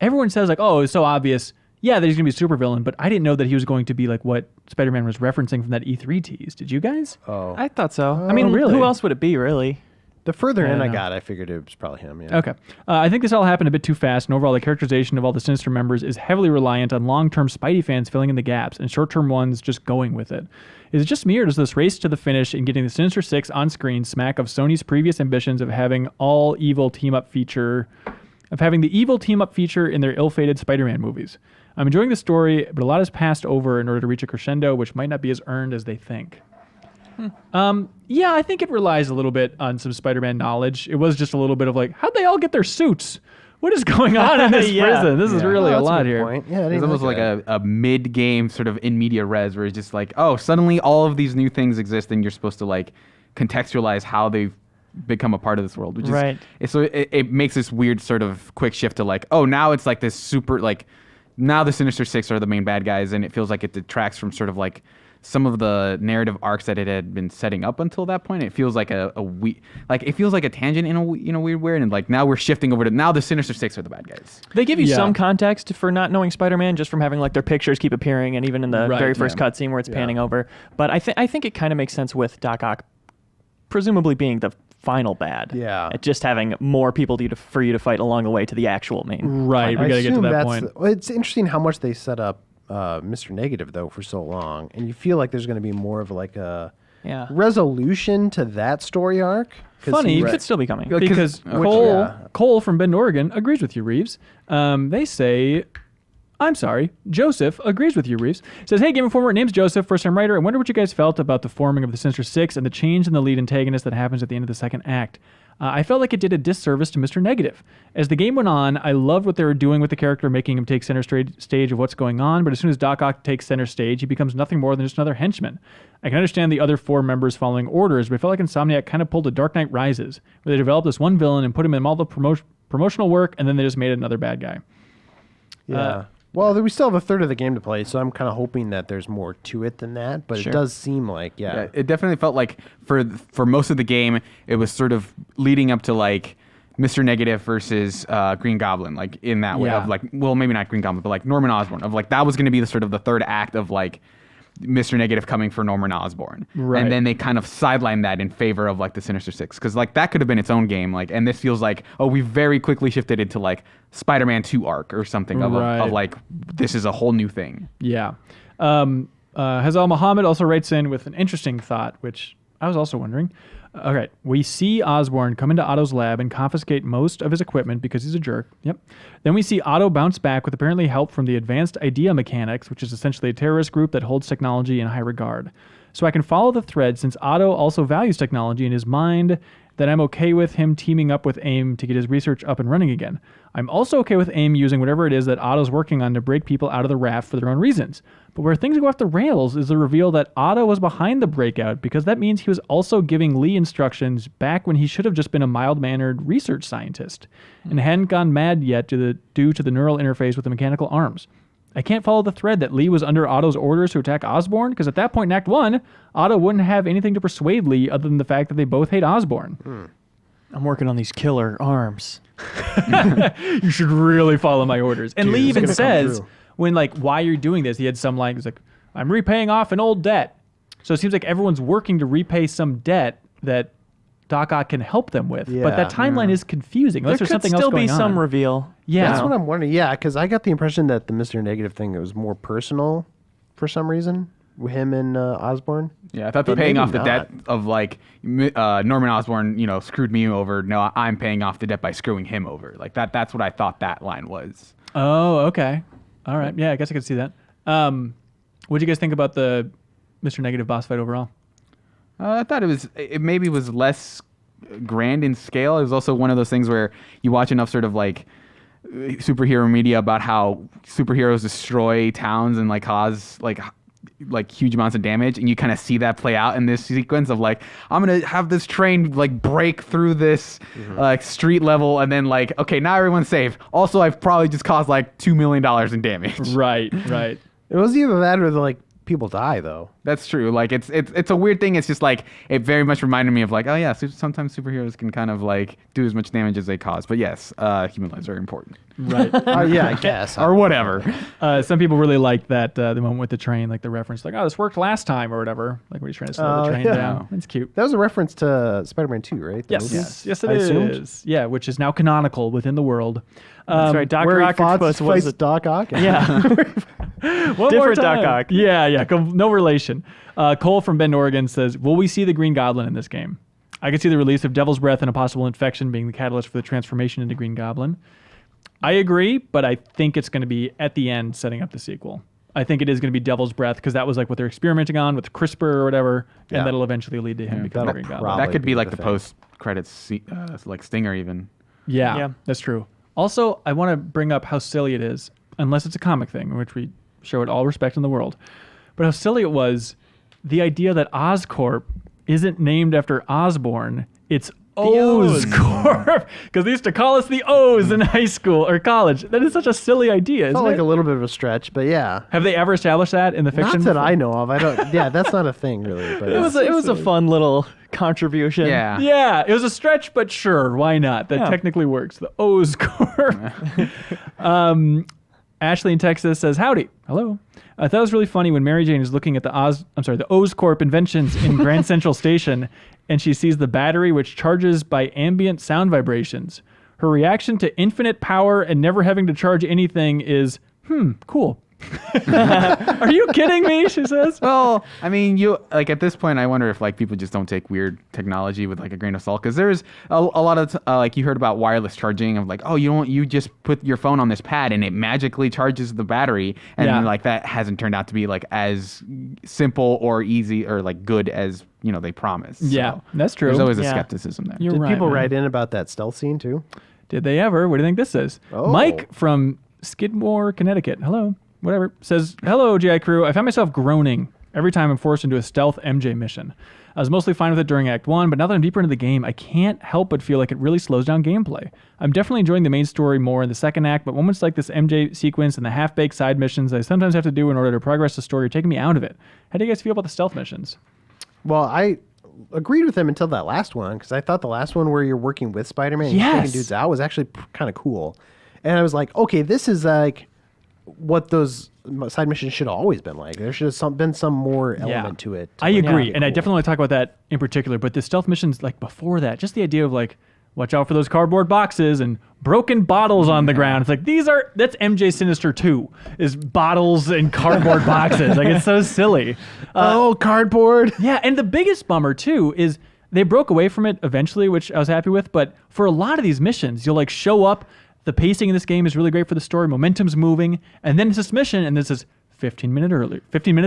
Everyone says like, oh, it's so obvious. Yeah, that he's going to be a supervillain, but I didn't know that he was going to be like what Spider-Man was referencing from that E3 tease. Did you guys? oh, I thought so. I mean, really? who else would it be, really? the further in I I know. got, I figured it was probably him. Yeah. Okay. I think this all happened a bit too fast, and overall the characterization of all the Sinister members is heavily reliant on long-term Spidey fans filling in the gaps, and short-term ones just going with it. Is it just me, or does this race to the finish and getting the Sinister Six on screen smack of Sony's previous ambitions of having the evil team-up feature in their ill-fated Spider-Man movies? I'm enjoying the story, but a lot has passed over in order to reach a crescendo, which might not be as earned as they think. Yeah, I think it relies a little bit on some Spider-Man knowledge. It was just a little bit of like, how'd they all get their suits? what is going on in this Yeah. prison? This is really Oh, a that's lot good here. point. Yeah, I It's didn't almost look like at a mid-game sort of in media res where it's just like, oh, suddenly all of these new things exist and you're supposed to like contextualize how they've become a part of this world, which Right. is so it makes this weird sort of quick shift to like, oh, now it's like this super like now the Sinister Six are the main bad guys, and it feels like it detracts from sort of like some of the narrative arcs that it had been setting up until that point. It feels like it feels like a tangent in a weird way, and like now we're shifting over to now the Sinister Six are the bad guys. They give you Yeah. some context for not knowing Spider-Man just from having like their pictures keep appearing, and even in the Right, very first yeah. cutscene where it's panning over. But I think it kind of makes sense with Doc Ock, presumably being the final bad. Yeah. At just having more people for you to fight along the way to the actual main. Right, we I got to get to assume that that's point. well, it's interesting how much they set up Mr. Negative though for so long, and you feel like there's going to be more of like a Yeah. resolution to that story arc. 'Cause Funny, he- It could still be coming. Because Cole from Bend, Oregon agrees with you, Reeves. They say, I'm sorry, Joseph agrees with you, Reeves. Says, hey, Game Informer, name's Joseph, first-time writer. I wonder what you guys felt about the forming of the Sinister Six and the change in the lead antagonist that happens at the end of the second act. I felt like it did a disservice to Mr. Negative. As the game went on, I loved what they were doing with the character, making him take center stage of what's going on, but as soon as Doc Ock takes center stage, he becomes nothing more than just another henchman. I can understand the other four members following orders, but I felt like Insomniac kind of pulled a Dark Knight Rises, where they developed this one villain and put him in all the promotional work, and then they just made another bad guy. Yeah. Well, we still have a third of the game to play, so I'm kind of hoping that there's more to it than that. But Sure. it does seem like, Yeah, it definitely felt like for most of the game, it was sort of leading up to like Mr. Negative versus Green Goblin, like in that way Yeah. of like, well, maybe not Green Goblin, but like Norman Osborn, of like that was going to be the sort of the third act of like Mr. Negative coming for Norman Osborn, Right. and then they kind of sidelined that in favor of like the Sinister Six, because like that could have been its own game, like, and this feels like, oh, we very quickly shifted into like Spider-Man 2 arc or something of Right. like this is a whole new thing. Yeah. Hazal Muhammad also writes in with an interesting thought, which I was also wondering. All right. We see Osborn come into Otto's lab and confiscate most of his equipment because he's a jerk. Yep. Then we see Otto bounce back with apparently help from the Advanced Idea Mechanics, which is essentially a terrorist group that holds technology in high regard. So I can follow the thread since Otto also values technology in his mind, that I'm okay with him teaming up with AIM to get his research up and running again. I'm also okay with AIM using whatever it is that Otto's working on to break people out of the raft for their own reasons. But where things go off the rails is the reveal that Otto was behind the breakout, because that means he was also giving Lee instructions back when he should have just been a mild-mannered research scientist and hadn't gone mad yet due to the neural interface with the mechanical arms. I can't follow the thread that Lee was under Otto's orders to attack Osborn, because at that point in Act 1, Otto wouldn't have anything to persuade Lee other than the fact that they both hate Osborn. I'm working on these killer arms. You should really follow my orders. And Dude, Lee it's even gonna come says, through. when like, why you're doing this, he had some line, he's like, I'm repaying off an old debt. So it seems like everyone's working to repay some debt that Doc Ock can help them with. But that Yeah. timeline is confusing. Unless There there's could something still else going be some on. reveal. Yeah. That's what I'm wondering. Yeah, because I got the impression that the Mr. Negative thing, it was more personal for some reason with him and Osborn. Yeah, I thought the But paying maybe off the not. debt of like Norman Osborn, screwed me over. No, I'm paying off the debt by screwing him over. Like that. That's what I thought that line was. Oh, okay. All right. Yeah, I guess I could see that. What do you guys think about the Mr. Negative boss fight overall? I thought it maybe was less grand in scale. It was also one of those things where you watch enough sort of like superhero media about how superheroes destroy towns and like cause like huge amounts of damage, and you kind of see that play out in this sequence of like, I'm gonna have this train like break through this like street level, and then like, okay, now everyone's safe. Also, I've probably just caused like $2 million in damage. Right, right. It wasn't even that where like people die though. That's true. Like it's a weird thing. It's just like it very much reminded me of like, oh yeah, sometimes superheroes can kind of like do as much damage as they cause. But yes, human lives are important. Right. Yeah, I guess. Or whatever. Some people really like that the moment with the train, like the reference, like, oh, this worked last time or whatever. Like when he's trying to slow the train yeah. down. It's cute. That was a reference to Spider-Man 2, right? The movie? Yes, it I assumed. is. Yeah, which is now canonical within the world. That's right. Dr. Where he Octopus was fights Doc Ock. Yeah. One more Different time. Doc Ock. Yeah. No relation. Cole from Bend, Oregon says, will we see the Green Goblin in this game? I could see the release of Devil's Breath and a possible infection being the catalyst for the transformation into Green Goblin. I agree, but I think it's going to be at the end setting up the sequel. I think it is going to be Devil's Breath because that was like what they're experimenting on with CRISPR or whatever, Yeah. and that'll eventually lead to him becoming that'll Green Goblin. probably That could be be like the the thing. post credits like stinger even. Yeah, Yeah. that's true. Also, I want to bring up how silly it is, unless it's a comic thing, in which we show it all respect in the world. But how silly it was, the idea that Oscorp isn't named after Osborne, it's Oscorp, because they used to call us the O's in high school or college. That is such a silly idea, isn't Felt like it? a little bit of a stretch, but yeah. Have they ever established that in the fiction? Not that before? I know of. I don't. Yeah, that's not a thing really. But It was a fun little contribution. Yeah. Yeah, it was a stretch, but sure, why not? That Yeah. technically works. The O's Corp. Ashley in Texas says, "Howdy, hello. I thought it was really funny when Mary Jane is looking at the O's Corp inventions in Grand Central Station, and she sees the battery which charges by ambient sound vibrations. Her reaction to infinite power and never having to charge anything is, cool." Are you kidding me? She says. Well, I mean, you like at this point, I wonder if like people just don't take weird technology with like a grain of salt, because there's a lot of like you heard about wireless charging of like, oh, you just put your phone on this pad and it magically charges the battery, and Yeah. like that hasn't turned out to be like as simple or easy or like good as they promise. Yeah, So that's true. there's always a Yeah. skepticism there. You're Did right, people man. write in about that stealth scene too? Did they ever? What do you think this is? Oh. Mike from Skidmore, Connecticut. Hello. Whatever. Says, hello, GI crew. I find myself groaning every time I'm forced into a stealth MJ mission. I was mostly fine with it during Act 1, but now that I'm deeper into the game, I can't help but feel like it really slows down gameplay. I'm definitely enjoying the main story more in the second act, but moments like this MJ sequence and the half-baked side missions I sometimes have to do in order to progress the story are taking me out of it. How do you guys feel about the stealth missions? Well, I agreed with him until that last one, because I thought the last one where you're working with Spider-Man and Yes. taking dudes out was actually kind of cool. And I was like, okay, this is like what those side missions should have always been like. There should have been some more element to it. I like, agree, make it and I cool. definitely want to talk about that in particular. But the stealth missions, like before that, just the idea of like, watch out for those cardboard boxes and broken bottles on the ground. It's like that's MJ Sinister 2 is bottles and cardboard boxes. Like it's so silly. Cardboard. Yeah, and the biggest bummer too is they broke away from it eventually, which I was happy with. But for a lot of these missions, you'll like show up. The pacing in this game is really great for the story. Momentum's moving, and then it's this mission, and this is 15 minutes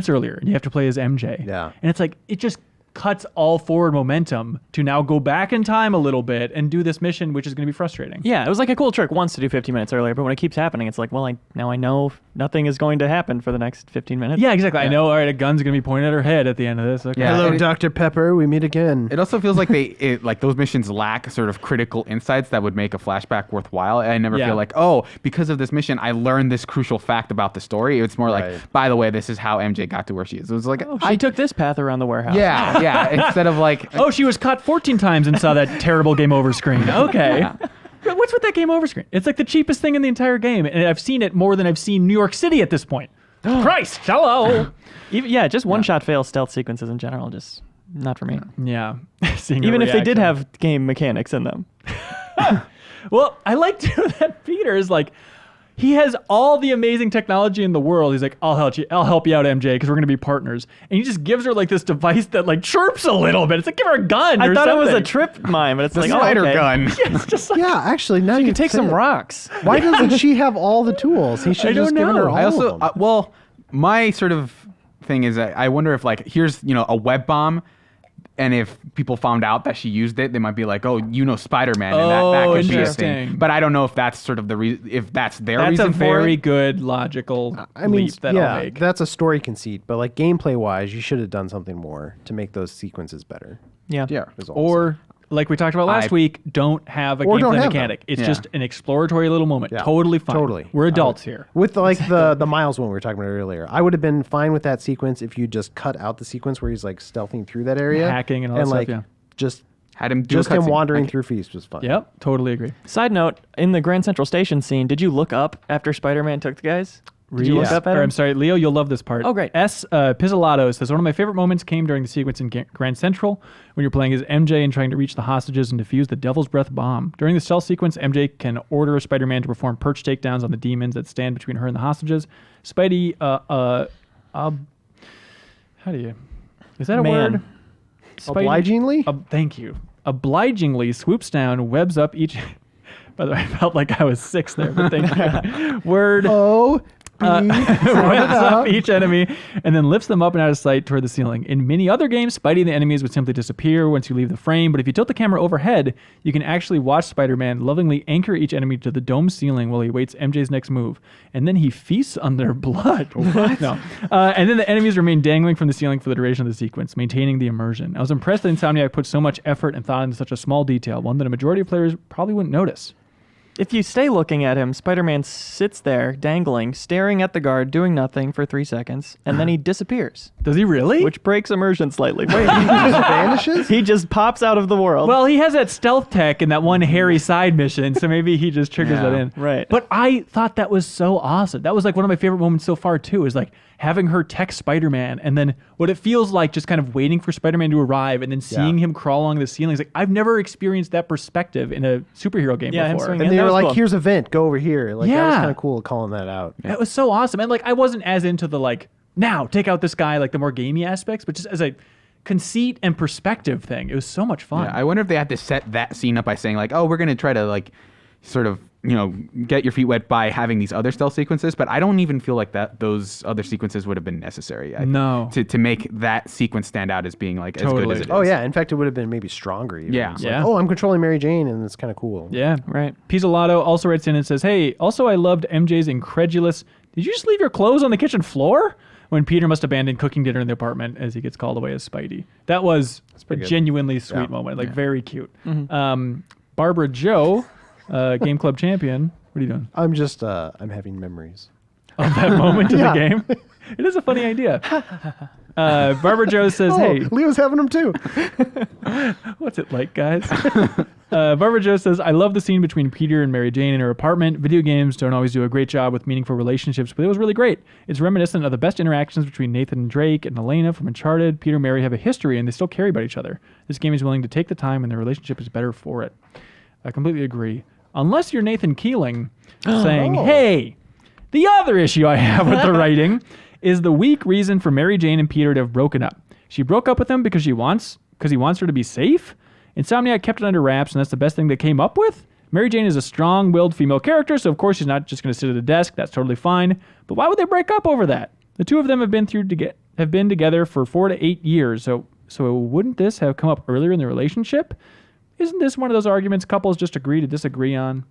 earlier, and you have to play as MJ. Yeah. And it's like it just cuts all forward momentum to now go back in time a little bit and do this mission, which is going to be frustrating. Yeah, it was like a cool trick once to do 15 minutes earlier, but when it keeps happening, it's like, well, now I know nothing is going to happen for the next 15 minutes. Yeah, exactly. I know. All right, a gun's going to be pointed at her head at the end of this. Okay. Yeah. Hello, and it- Dr. Pepper. We meet again. It also feels like like those missions lack sort of critical insights that would make a flashback worthwhile. I never Yeah. feel like, oh, because of this mission, I learned this crucial fact about the story. It's more Right. like, by the way, this is how MJ got to where she is. It was like, Oh, she took this path around the warehouse. yeah. Instead of like, Oh, she was caught 14 times and saw that terrible game over screen. Okay. What's with that game over screen? It's like the cheapest thing in the entire game, and I've seen it more than I've seen New York City at this point. Christ, hello. Even, just one-shot fail stealth sequences in general, just not for me. Yeah. Seeing her Even if they did reaction. have game mechanics in them. Well, I like too that Peter is like, he has all the amazing technology in the world. He's like, I'll help you out, MJ, because we're gonna be partners. And he just gives her like this device that like chirps a little bit. It's like, give her a gun. I or thought it was a something. trip mine, but it's like, spider okay. gun. It's just like, Yeah, actually, now You you can take some rocks. Why doesn't she have all the tools? He should I have just don't given her know. all I also, of them. well, my sort of thing is that I wonder if like, here's, a web bomb. And if people found out that she used it, they might be like, "Oh, Spider-Man," and that Oh, could be a interesting. thing. But I don't know if that's sort of the if that's their that's reason a for very it. good logical I mean, leap that I'll yeah, make. that's a story conceit, but like gameplay wise, you should have done something more to make those sequences better. Yeah. Yeah. is all I'm saying. Or like we talked about last week, don't have a Or don't gameplay have mechanic. them. It's Yeah. just an exploratory little moment. Yeah, Totally fine. totally. We're adults here. With like the Miles one we were talking about earlier, I would have been fine with that sequence if you just cut out the sequence where he's like stealthing through that area, Hacking and all that stuff, like yeah. just Had him do just a him cutscene. wandering Okay. through Feast was fun. Yep, totally agree. Side note, in the Grand Central Station scene, did you look up after Spider-Man took the guys? Did you look up at Or, him? I'm sorry, Leo, you'll love this part. Oh, great. Pizzolato says, one of my favorite moments came during the sequence in Grand Central when you're playing as MJ and trying to reach the hostages and defuse the Devil's Breath bomb. During the stealth sequence, MJ can order Spider-Man to perform perch takedowns on the demons that stand between her and the hostages. Spidey, how do you... Is that a Man. word? Obligingly? Thank you. Obligingly swoops down, webs up each... By the way, I felt like I was 6 there, but thank you. Word. Oh, runs up each enemy and then lifts them up and out of sight toward the ceiling. In many other games, Spidey and the enemies would simply disappear once you leave the frame, but if you tilt the camera overhead, you can actually watch Spider-Man lovingly anchor each enemy to the dome ceiling while he waits MJ's next move, and then he feasts on their blood. No. And then the enemies remain dangling from the ceiling for the duration of the sequence, maintaining the immersion. I was impressed that Insomniac put so much effort and thought into such a small detail, one that a majority of players probably wouldn't notice. If you stay looking at him, Spider-Man sits there, dangling, staring at the guard, doing nothing for 3 seconds, and then he disappears. Does he really? Which breaks immersion slightly. Wait, he just vanishes? He just pops out of the world. Well, he has that stealth tech in that one hairy side mission, so maybe he just triggers that in. Right. But I thought that was so awesome. That was like one of my favorite moments so far, too, is like having her text Spider-Man and then what it feels like just kind of waiting for Spider-Man to arrive and then seeing him crawl along the ceilings. Like, I've never experienced that perspective in a superhero game him before. swinging And in. they That were was like, cool. here's a vent, go over here. Like, that was Yeah. kind of cool calling that out. That was so awesome. And like, I wasn't as into the like, now take out this guy, like the more gamey aspects, but just as a conceit and perspective thing. It was so much fun. Yeah, I wonder if they had to set that scene up by saying like, oh, we're going to try to like sort of, you know, get your feet wet by having these other stealth sequences, but I don't even feel like that those other sequences would have been necessary. No. To make that sequence stand out as being like as Totally. good as it is. Oh, yeah. In fact, it would have been maybe stronger. Even. Yeah. It's Yeah. Like, oh, I'm controlling Mary Jane, and it's kind of cool. Yeah. Right. Pizzolato also writes in and says, hey, also I loved MJ's incredulous, did you just leave your clothes on the kitchen floor? When Peter must abandon cooking dinner in the apartment as he gets called away as Spidey. That was a pretty good. genuinely sweet moment, like very cute. Barbara Joe, Game Club champion, what are you doing? I'm just, I'm having memories. Of that moment in Yeah. the game? It is a funny idea. Barbara Joe says, Oh, hey, Leo's having them too. what's it like, guys? Barbara Joe says, I love the scene between Peter and Mary Jane in her apartment. Video games don't always do a great job with meaningful relationships, but it was really great. It's reminiscent of the best interactions between Nathan and Drake and Elena from Uncharted. Peter and Mary have a history, and they still care about each other. This game is willing to take the time, and their relationship is better for it. I completely agree. Unless you're Nathan Keeling saying, hey, the other issue I have with the writing is the weak reason for Mary Jane and Peter to have broken up. She broke up with him because he wants her to be safe. Insomniac kept it under wraps, and that's the best thing they came up with. Mary Jane is a strong-willed female character, so of course she's not just going to sit at a desk. That's totally fine. But why would they break up over that? The two of them have been together for 4 to 8 years. So wouldn't this have come up earlier in the relationship? Isn't this one of those arguments couples just agree to disagree on?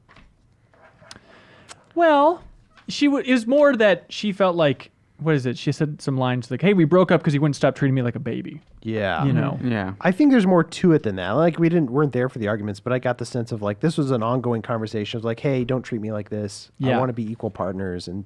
Well, it was more that she felt like, what is it? She said some lines like, hey, we broke up because he wouldn't stop treating me like a baby. Yeah. You know? Yeah. I think there's more to it than that. Like, weren't there for the arguments, but I got the sense of like, this was an ongoing conversation of like, hey, don't treat me like this. Yeah. I want to be equal partners. And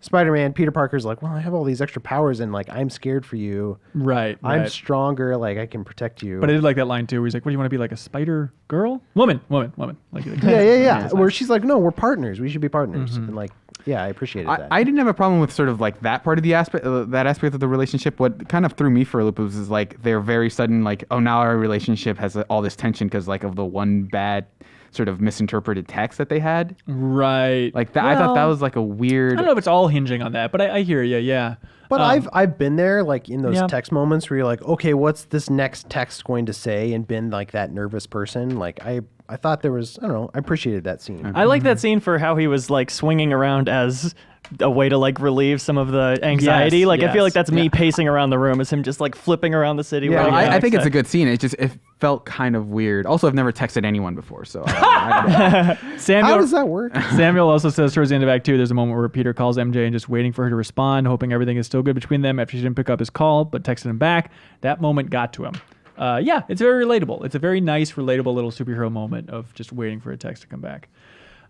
Spider-Man, Peter Parker's like, well, I have all these extra powers and like, I'm scared for you. Right. I'm stronger. Like, I can protect you. But I did like that line too, where he's like, what do you want to be, like a spider girl? Woman. Like, yeah. Where she's like, no, we're partners. We should be partners. And like, yeah, I appreciated that. I didn't have a problem with sort of like that part of the aspect, that aspect of the relationship. What kind of threw me for a loop was like they're very sudden, like, oh, now our relationship has all this tension because like of the one bad sort of misinterpreted text that they had. Right. Like that, I thought that was like a weird. I don't know if it's all hinging on that, but I hear you. Yeah. But I've been there, like in those Yeah. text moments where you're like, okay, what's this next text going to say? And been like that nervous person. Like I thought there was, I don't know, I appreciated that scene. I like that scene for how he was like swinging around as a way to like relieve some of the anxiety. Yes, I feel yes. like that's me pacing around the room, as him just like flipping around the city. Yeah, waiting I for think it's a text. good scene. It felt kind of weird. Also, I've never texted anyone before, so I don't know. Samuel, How does that work? Samuel also says towards the end of Act 2, there's a moment where Peter calls MJ and just waiting for her to respond, hoping everything is still good between them after she didn't pick up his call, but texted him back. That moment got to him. Yeah, it's very relatable. It's a very nice, relatable little superhero moment of just waiting for a text to come back.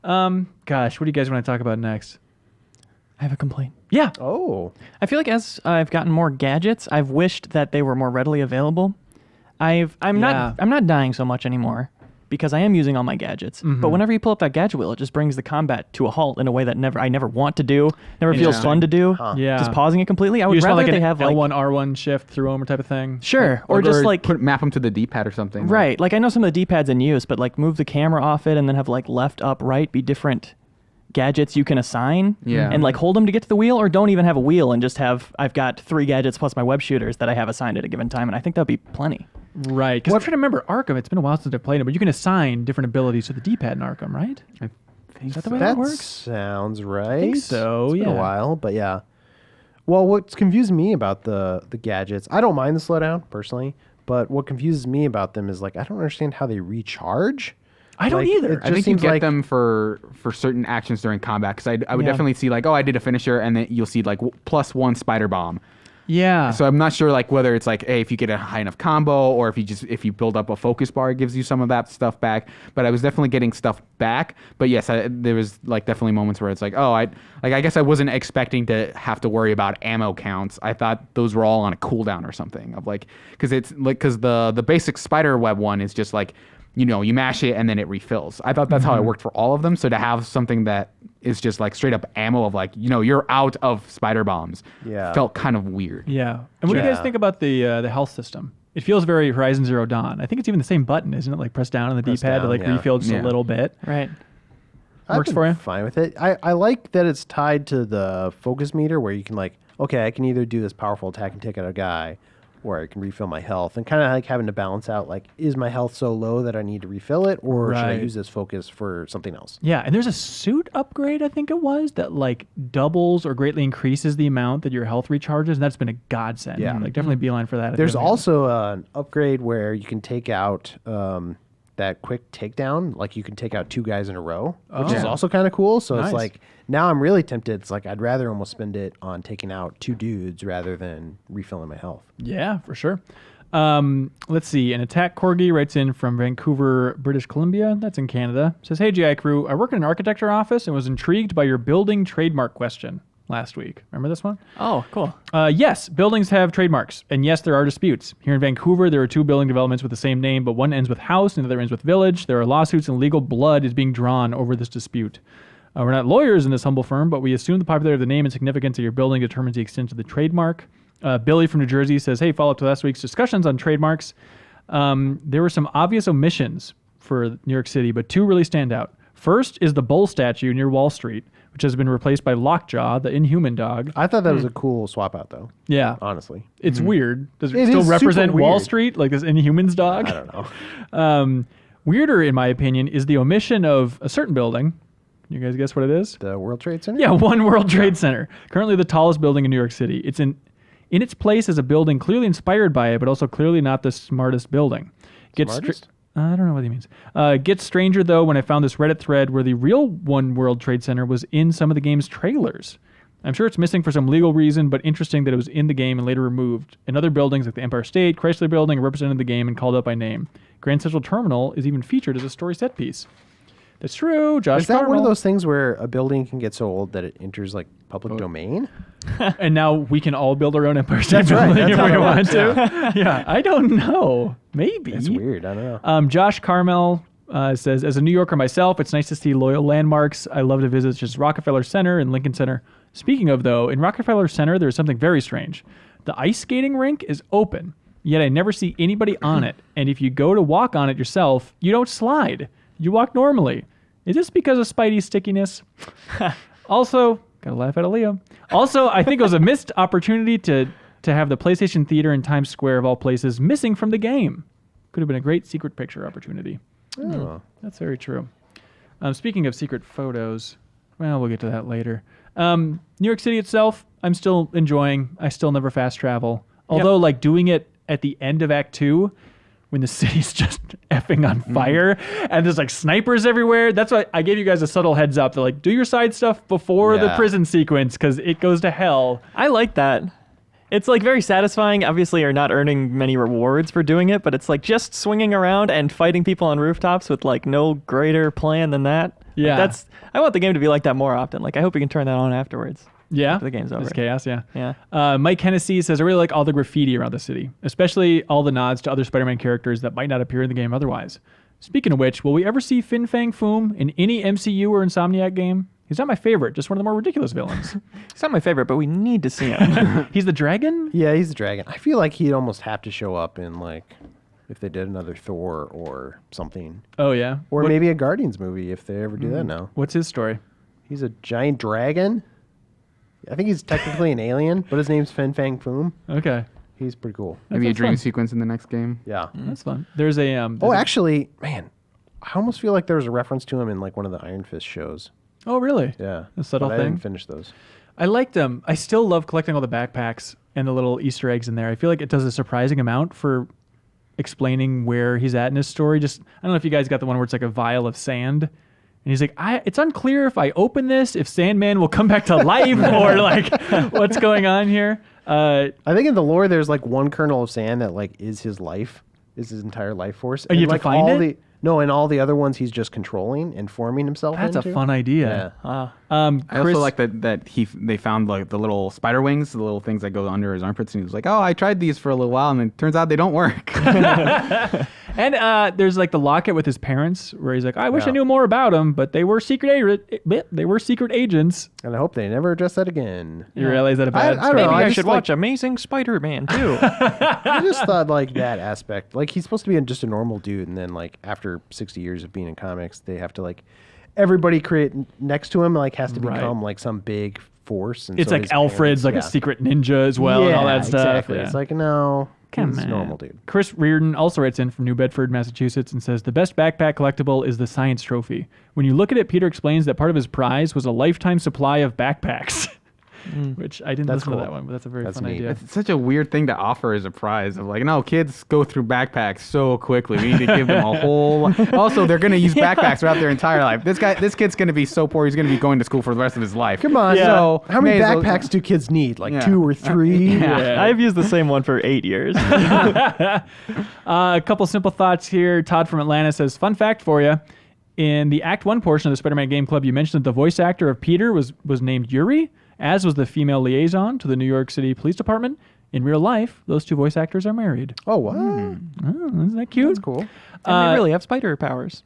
Gosh, what do you guys want to talk about next? I have a complaint. Yeah. Oh. I feel like as I've gotten more gadgets, I've wished that they were more readily available. I'm not dying so much anymore because I am using all my gadgets. But whenever you pull up that gadget wheel, it just brings the combat to a halt in a way that I never want to do. Never feels Interesting. fun to do. Yeah. Just pausing it completely. I You would just want rather like they an have like L1, R1 shift through them type of thing? sure, or just like map them to the D-pad or something. right. Like I know some of the D-pads in use, but like move the camera off it and then have like left, up, right be different gadgets you can assign. Yeah. And like hold them to get to the wheel, or don't even have a wheel and just have I've got 3 gadgets plus my web shooters that I have assigned at a given time, and I think that'd be plenty. Right. Because I'm trying to remember Arkham. It's been a while since I've played it, but you can assign different abilities to the D-pad in Arkham, right? I Is that the way that works? Sounds right. I think so, It's been a while, but yeah. Well, what's confused me about the gadgets, I don't mind the slowdown personally, but what confuses me about them is like I don't understand how they recharge. I don't either. I think you get them for certain actions during combat, because I would definitely see like, oh, I did a finisher, and then you'll see like +1 spider bomb. Yeah. So I'm not sure like whether it's like, hey, if you get a high enough combo, or if you build up a focus bar, it gives you some of that stuff back. But I was definitely getting stuff back. But yes, there was like definitely moments where it's like, oh, I guess I wasn't expecting to have to worry about ammo counts. I thought those were all on a cooldown or something, of like, because the basic spider web one is just like, you mash it and then it refills. I thought that's how it worked for all of them. So to have something that is just like straight up ammo of like, you're out of spider bombs, felt kind of weird. Yeah. And what do you guys think about the health system? It feels very Horizon Zero Dawn. I think it's even the same button, isn't it? Like press down on the D-pad to like refill just a little bit. Right. Works for you? Fine with it. I like that it's tied to the focus meter, where you can like, okay, I can either do this powerful attack and take out a guy, or I can refill my health, and kind of like having to balance out, like, is my health so low that I need to refill it, or should I use this focus for something else? Yeah, and there's a suit upgrade, I think it was, that like doubles or greatly increases the amount that your health recharges, and that's been a godsend. Yeah. Like definitely beeline for that. There's also an upgrade where you can take out that quick takedown, like you can take out 2 guys in a row, which is also kind of cool. So it's like, now I'm really tempted. It's like I'd rather almost spend it on taking out 2 dudes rather than refilling my health. Yeah, for sure. Let's see. An Attack Corgi writes in from Vancouver, British Columbia. That's in Canada. Says, hey, GI crew, I work in an architecture office and was intrigued by your building trademark question last week. Remember this one? Oh, cool. Yes, buildings have trademarks. And yes, there are disputes. Here in Vancouver, there are 2 building developments with the same name, but one ends with house and the other ends with village. There are lawsuits and legal blood is being drawn over this dispute. We're not lawyers in this humble firm, but we assume the popularity of the name and significance of your building determines the extent of the trademark. Billy from New Jersey says, hey, follow up to last week's discussions on trademarks. There were some obvious omissions for New York City, but 2 really stand out. First is the bull statue near Wall Street, which has been replaced by Lockjaw, the inhuman dog. I thought that was a cool swap out, though. Yeah. Honestly. It's weird. Does it still represent Wall Street, like this Inhumans dog? I don't know. Weirder, in my opinion, is the omission of a certain building. You guys guess what it is? The World Trade Center? Yeah, One World Trade Center. Currently the tallest building in New York City. It's in its place as a building clearly inspired by it, but also clearly not the smartest building. Smartest? I don't know what he means. Gets stranger, though, when I found this Reddit thread where the real One World Trade Center was in some of the game's trailers. I'm sure it's missing for some legal reason, but interesting that it was in the game and later removed. And other buildings like the Empire State, Chrysler Building are represented in the game and called out by name. Grand Central Terminal is even featured as a story set piece. That's true, Josh. Is that one of those things where a building can get so old that it enters like public domain? And now we can all build our own Empire State That's right. Building That's if how we it want works, to. Yeah, I don't know. Maybe. It's weird. I don't know. Josh Carmel says, as a New Yorker myself, it's nice to see loyal landmarks. I love to visit just Rockefeller Center and Lincoln Center. Speaking of, though, in Rockefeller Center, there's something very strange. The ice skating rink is open, yet I never see anybody on it. And if you go to walk on it yourself, you don't slide. You walk normally. Is this because of Spidey's stickiness? Also, gotta laugh at Leo. Also, I think it was a missed opportunity to have the PlayStation Theater in Times Square, of all places, missing from the game. Could have been a great secret picture opportunity. Oh. That's very true. Speaking of secret photos, well, we'll get to that later. New York City itself, I'm still enjoying. I still never fast travel. Although, like, doing it at the end of Act 2, when the city's just effing on fire and there's like snipers everywhere. That's why I gave you guys a subtle heads up to like do your side stuff before the prison sequence, because it goes to hell. I like that. It's like very satisfying. Obviously, you're not earning many rewards for doing it, but it's like just swinging around and fighting people on rooftops with like no greater plan than that. Yeah. Like I want the game to be like that more often. Like I hope we can turn that on afterwards. Yeah. After the game's over. It's chaos, yeah. Yeah. Mike Hennessy says, I really like all the graffiti around the city, especially all the nods to other Spider-Man characters that might not appear in the game otherwise. Speaking of which, will we ever see Fin Fang Foom in any MCU or Insomniac game? He's not my favorite, just one of the more ridiculous villains. He's not my favorite, but we need to see him. He's the dragon? Yeah, he's the dragon. I feel like he'd almost have to show up in like if they did another Thor or something. Oh, yeah. Or maybe a Guardians movie if they ever do that now. What's his story? He's a giant dragon. I think he's technically an alien, but his name's Fin Fang Foom. Okay. He's pretty cool. Maybe a sounds dream fun. sequence in the next game. Yeah. That's fun. There's a... Oh, actually, man, I almost feel like there was a reference to him in like one of the Iron Fist shows. Oh, really? Yeah. A subtle but thing. I didn't finish those. I liked them. I still love collecting all the backpacks and the little Easter eggs in there. I feel like it does a surprising amount for explaining where he's at in his story. Just, I don't know if you guys got the one where it's like a vial of sand. And he's like, it's unclear if I open this, if Sandman will come back to life or like what's going on here. I think in the lore, there's like one kernel of sand that like is his life, is his entire life force. Oh, you have to like find all it? And all the other ones he's just controlling and forming himself That's into. a fun idea. Yeah. I Chris, also like that they found like the little spider wings, the little things that go under his armpits, and he was like, "Oh, I tried these for a little while, and it turns out they don't work." and there's like the locket with his parents, where he's like, "I wish I knew more about them, but they were secret agents." And I hope they never address that again. You realize that a bad? I don't know. Maybe I just, should like- watch Amazing Spider-Man too. I just thought like that aspect, like he's supposed to be just a normal dude, and then like after 60 years of being in comics, they have to like everybody create next to him like has to become like some big force. And It's so like his Alfred's parents- like a secret ninja as well, and all that stuff. Exactly. Yeah. It's like no, Come he's a on. normal dude. Chris Reardon also writes in from New Bedford, Massachusetts, and says the best backpack collectible is the science trophy. When you look at it, Peter explains that part of his prize was a lifetime supply of backpacks. Which I didn't That's listen to cool. that one, but that's a very That's fun neat. idea. It's such a weird thing to offer as a prize of like, no, kids go through backpacks so quickly. We need to give them a whole. Also, they're gonna use backpacks throughout their entire life. This kid's gonna be so poor. He's gonna be going to school for the rest of his life. Come on. So How many may as well- backpacks do kids need? Like Yeah. 2 or 3? Yeah. I've used the same one for 8 years. A couple simple thoughts here. Todd from Atlanta says, fun fact for you. In the Act 1 portion of the Spider-Man Game Club, you mentioned that the voice actor of Peter was named Yuri, as was the female liaison to the New York City Police Department. In real life, those two voice actors are married. Oh, wow. Oh, isn't that cute? That's cool. And they really have spider powers.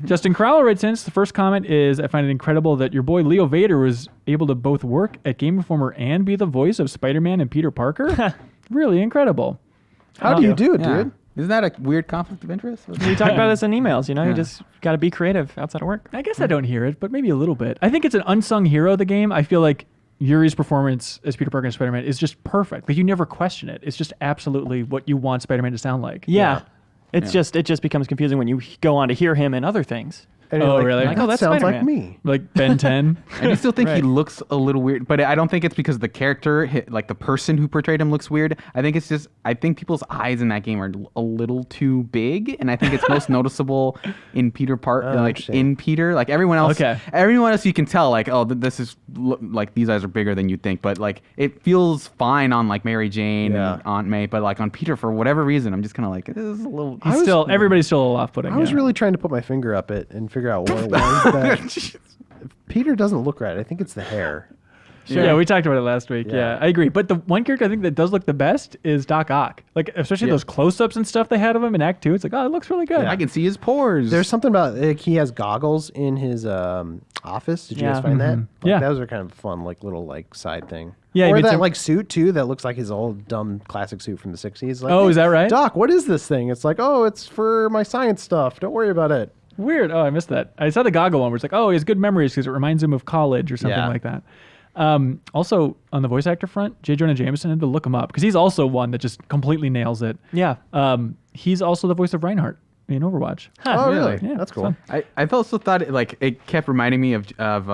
Justin Crowell writes in, the first comment is, I find it incredible that your boy Leo Vader was able to both work at Game Informer and be the voice of Spider-Man and Peter Parker. Really incredible. How do you do it, Yeah. dude? Isn't that a weird conflict of interest? We talk about this in emails, you know? Yeah. You just got to be creative outside of work. I guess I don't hear it, but maybe a little bit. I think it's an unsung hero of the game. I feel like Yuri's performance as Peter Parker and Spider-Man is just perfect. Like, you never question it. It's just absolutely what you want Spider-Man to sound like. Yeah. It just becomes confusing when you go on to hear him in other things. And you're Oh, really? That Like, oh, that's sounds like Spider-Man. me. Like Ben 10. I do still think he Right. looks a little weird, but I don't think it's because the character, like the person who portrayed him, looks weird. I think it's just, I think people's eyes in that game are a little too big, and I think it's most noticeable in Peter like interesting. in Peter. Like everyone else, Okay. you can tell, like, oh, this is like these eyes are bigger than you think, but like it feels fine on like Mary Jane and Aunt May, but like on Peter for whatever reason, I'm just kind of like, this is a little. Everybody's still a little off-putting. I was yeah. really trying to put my finger up it and figure out what it was that Peter doesn't look right. I think it's the hair. Sure. Yeah, we talked about it last week. Yeah. Yeah. I agree. But the one character I think that does look the best is Doc Ock. Like, especially those close-ups and stuff they had of him in Act 2. It's like, oh, it looks really good. I can see his pores. There's something about like he has goggles in his office. Did you guys Yeah. find that? Like, Yeah. those are kind of fun, like little like side thing. Yeah, or me that too. like suit too that looks like his old dumb classic suit from the '60s. Like, Oh, "Hey, is that right? Doc, what is this thing? It's like, oh, it's for my science stuff. Don't worry about it. Weird. Oh, I missed that. I saw the goggle one where it's like, oh, he has good memories because it reminds him of college or something Yeah. like that. Also, on the voice actor front, J. Jonah Jameson, I had to look him up because he's also one that just completely nails it. Yeah. He's also the voice of Reinhardt in Overwatch. Oh, really? Yeah, That's it's cool. fun. I also thought it kept reminding me of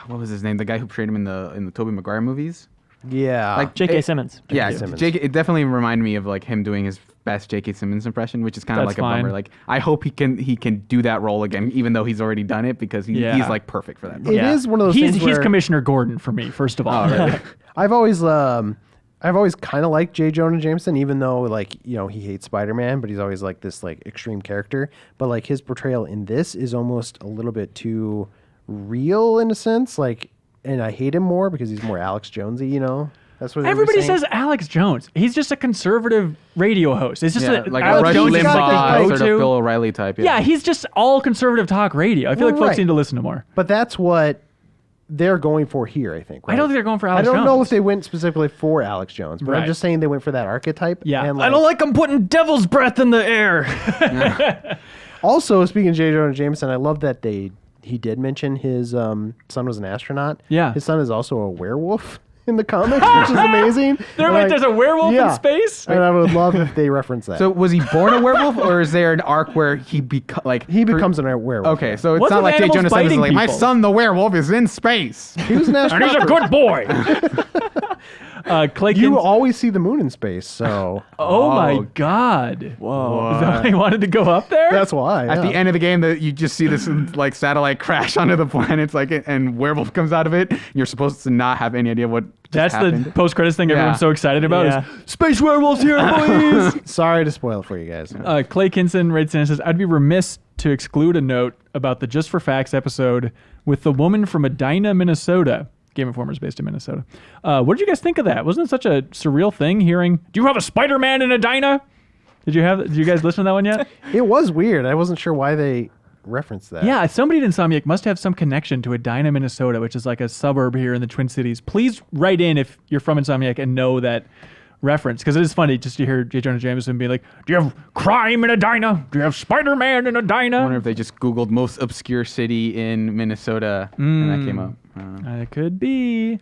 what was his name? The guy who portrayed him in the Tobey Maguire movies. Yeah. Like J.K. it- Simmons. Yeah, Simmons. it definitely reminded me of like him doing his best J.K. Simmons impression, which is kind of That's like a bummer. fine. Like I hope he can do that role again, even though he's already done it because he's like perfect for that. It is one of those he's things he's where Commissioner Gordon for me, first of all. I've always kind of liked J. Jonah Jameson, even though like he hates Spider-Man, but he's always like this like extreme character. But like his portrayal in this is almost a little bit too real in a sense. Like, and I hate him more because he's more Alex Jonesy. That's what Everybody saying. says Alex Jones. He's just a conservative radio host. It's just Like Alex a Rush Jones is like Limbaugh, the sort of go-to. Bill O'Reilly type. Yeah, he's just all conservative talk radio. I feel like folks Right. need to listen to more. But that's what they're going for here, I think. I right? don't think they're going for Alex I don't know Jones. if they went specifically for Alex Jones, but Right. I'm just saying they went for that archetype. Yeah. And I don't like him putting devil's breath in the air. Also, speaking of J. Jonah Jameson, I love that he did mention his son was an astronaut. Yeah. His son is also a werewolf. in the comics, which is amazing. There's a werewolf in space? And I would love if they reference that. So was he born a werewolf, or is there an arc where he becomes a werewolf? Okay, so it's What's not with like J. animals Jonah Simmons is fighting like, my people? son the werewolf is in space. He was an And he's a astronaut. good boy. Clay You Kins- always see the moon in space, so Oh my God. Whoa. Is that why he wanted to go up there? that's why. At the end of the game, you just see this like satellite crash onto the planet, and werewolf comes out of it. And you're supposed to not have any idea what just That's happened. the post-credits thing everyone's so excited about Yeah. is space werewolves here, boys. Sorry to spoil it for you guys. Clay Kinson writes in and says, I'd be remiss to exclude a note about the Just for Facts episode with the woman from Edina, Minnesota. Game Informer is based in Minnesota. What did you guys think of that? Wasn't it such a surreal thing hearing, do you have a Spider-Man in Edina? Did you guys listen to that one yet? It was weird. I wasn't sure why they referenced that. Yeah, somebody at Insomniac must have some connection to Edina, Minnesota, which is like a suburb here in the Twin Cities. Please write in if you're from Insomniac and know that reference, because it is funny just to hear J. Jonah Jameson be like, do you have crime in Edina? Do you have Spider-Man in Edina? I wonder if they just Googled most obscure city in Minnesota and that came up. It could be.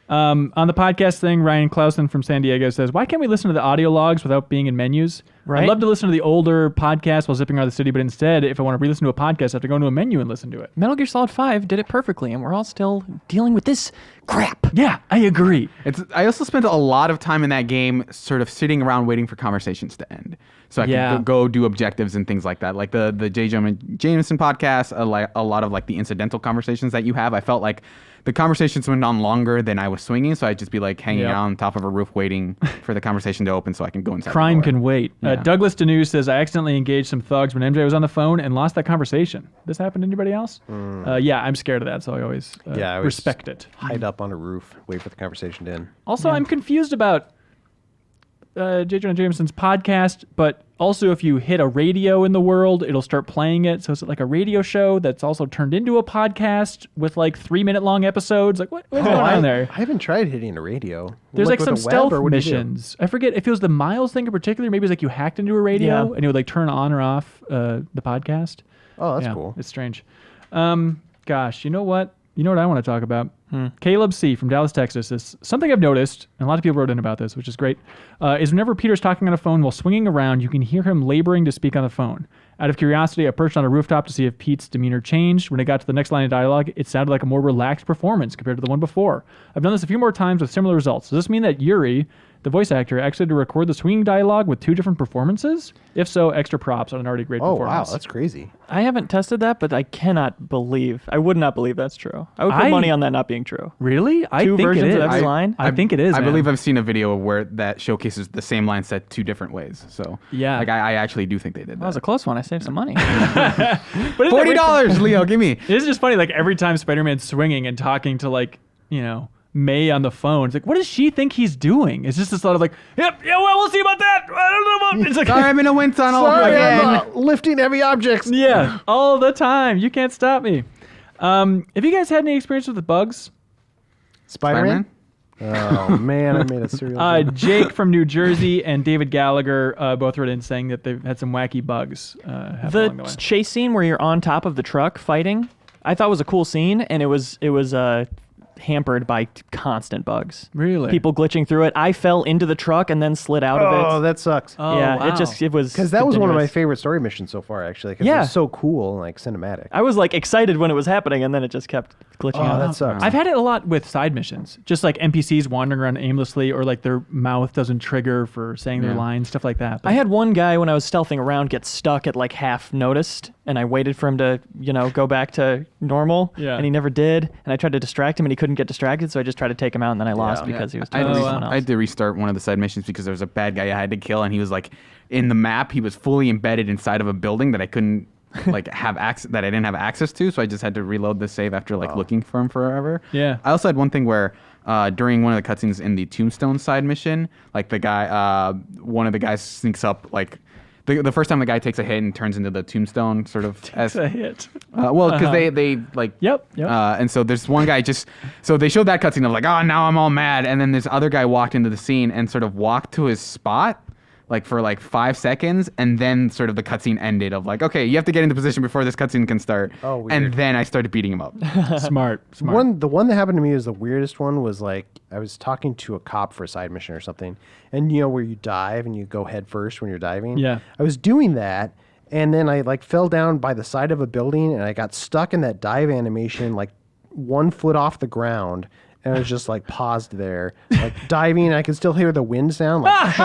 On the podcast thing, Ryan Clausen from San Diego says, why can't we listen to the audio logs without being in menus? Right. I'd love to listen to the older podcast while zipping around the city, but instead, if I want to re-listen to a podcast, I have to go into a menu and listen to it. Metal Gear Solid 5 did it perfectly, and we're all still dealing with this crap. Yeah, I agree. I also spent a lot of time in that game sort of sitting around waiting for conversations to end. So I could go do objectives and things like that. Like the J. Jonah Jameson podcast, a lot of like the incidental conversations that you have. I felt like the conversations went on longer than I was swinging, so I'd just be like hanging out on top of a roof waiting for the conversation to open so I can go inside. Crime can wait. Yeah. Douglas Denew says, I accidentally engaged some thugs when MJ was on the phone and lost that conversation. This happened to anybody else? Yeah, I'm scared of that, so I always respect it. Hide up on a roof, wait for the conversation to end. Also, I'm confused about J. Jonah Jameson's podcast, but also if you hit a radio in the world, it'll start playing it. So is it like a radio show that's also turned into a podcast with like 3-minute long episodes? Like what's going on there? I haven't tried hitting a radio. There's like with some a web, stealth or what do you do? missions. I forget if it was the Miles thing in particular. Maybe it was like you hacked into a radio Yeah. and it would like turn on or off the podcast. Oh, that's Yeah, cool. It's strange. Gosh, you know what? You know what I want to talk about? Caleb C. from Dallas, Texas. Is something I've noticed, and a lot of people wrote in about this, which is great, is whenever Peter's talking on a phone while swinging around, you can hear him laboring to speak on the phone. Out of curiosity, I perched on a rooftop to see if Pete's demeanor changed. When it got to the next line of dialogue, it sounded like a more relaxed performance compared to the one before. I've done this a few more times with similar results. Does this mean that Yuri, the voice actor, actually had to record the swinging dialogue with 2 different performances? If so, extra props on an already great Oh, performance. wow, that's crazy. I haven't tested that, but I would not believe that's true. I would put money on that not being true. Really? I 2 think it versions is. of every line? I think it is. I man. believe I've seen a video where that showcases the same line said 2 different ways. So Yeah. like I actually do think they did That was a that. close one. I saved some money. But isn't it $40, Leo, give me. It is just funny, like every time Spider-Man's swinging and talking to like, May on the phone, it's like, what does she think he's doing? It's just this lot of like, well, we'll see about that. I don't know about. It's like, Sorry, I'm in a wind tunnel Sorry, again. I'm lifting heavy objects. yeah, all the time. You can't stop me. Have you guys had any experience with the bugs? Spider-Man? Oh, man, I made a serial joke. Jake from New Jersey and David Gallagher both wrote in saying that they've had some wacky bugs happen along the way. The chase scene where you're on top of the truck fighting, I thought was a cool scene, and it was hampered by constant bugs. Really? People glitching through it. I fell into the truck and then slid out of Oh, it. that sucks. Oh, yeah, wow. it was Because that was one of my continuous. favorite story missions so far, actually. Because Yeah. it was so cool and like cinematic. I was like excited when it was happening, and then it just kept glitching Oh, out. that sucks. I've had it a lot with side missions, just like NPCs wandering around aimlessly, or like their mouth doesn't trigger for saying their lines, stuff like that. But I had one guy when I was stealthing around get stuck at like half noticed, and I waited for him to, go back to normal, Yeah. and he never did. And I tried to distract him, and he couldn't get distracted, so I just tried to take him out, and then I lost Yeah. because he was I had, doing to someone else. I had to restart one of the side missions because there was a bad guy I had to kill, and he was like in the map. He was fully embedded inside of a building that I couldn't like have access that I didn't have access to. So I just had to reload the save after like looking for him forever. Yeah. I also had one thing where during one of the cutscenes in the Tombstone side mission, like the guy, one of the guys sneaks up like. The first time the guy takes a hit and turns into the tombstone, sort of as a hit. well, because they like Yep. and so there's one guy so they showed that cutscene of like, oh, now I'm all mad, and then this other guy walked into the scene and sort of walked to his spot, like for like 5 seconds, and then sort of the cutscene ended of like, okay, you have to get into position before this cutscene can start. Oh, weird. And then I started beating him up. Smart. The one that happened to me is the weirdest one. Was like I was talking to a cop for a side mission or something, and you know where you dive and you go head first when you're diving. Yeah. I was doing that, and then I like fell down by the side of a building, and I got stuck in that dive animation like 1 foot off the ground. And I was just like paused there, like diving. And I could still hear the wind sound, like,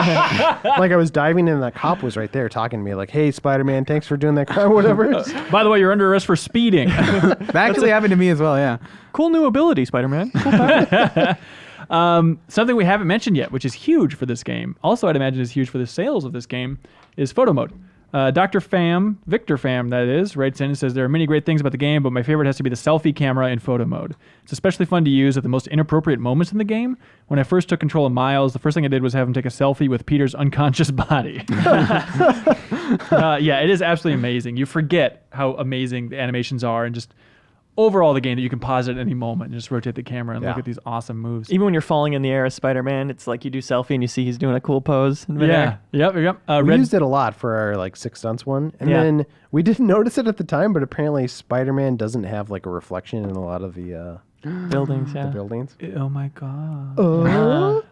like I was diving, and the cop was right there talking to me, like, "Hey, Spider-Man, thanks for doing that crime, whatever." By the way, you're under arrest for speeding. That actually happened to me as well. Yeah. Cool new ability, Spider-Man. Cool Something we haven't mentioned yet, which is huge for this game. Also, I'd imagine is huge for the sales of this game, is photo mode. Dr. Pham, Victor Pham, that is, writes in and says, there are many great things about the game, but my favorite has to be the selfie camera in photo mode. It's especially fun to use at the most inappropriate moments in the game. When I first took control of Miles, the first thing I did was have him take a selfie with Peter's unconscious body. Yeah, it is absolutely amazing. You forget how amazing the animations are, and just overall the game that you can pause it at any moment and just rotate the camera and look at these awesome moves. Even when you're falling in the air as Spider-Man, it's like you do selfie and you see he's doing a cool pose in midair. Yep. We used it a lot for our like 6 stunts one, and then we didn't notice it at the time, but apparently Spider-Man doesn't have like a reflection in a lot of the buildings. Yeah. the buildings. Oh my god.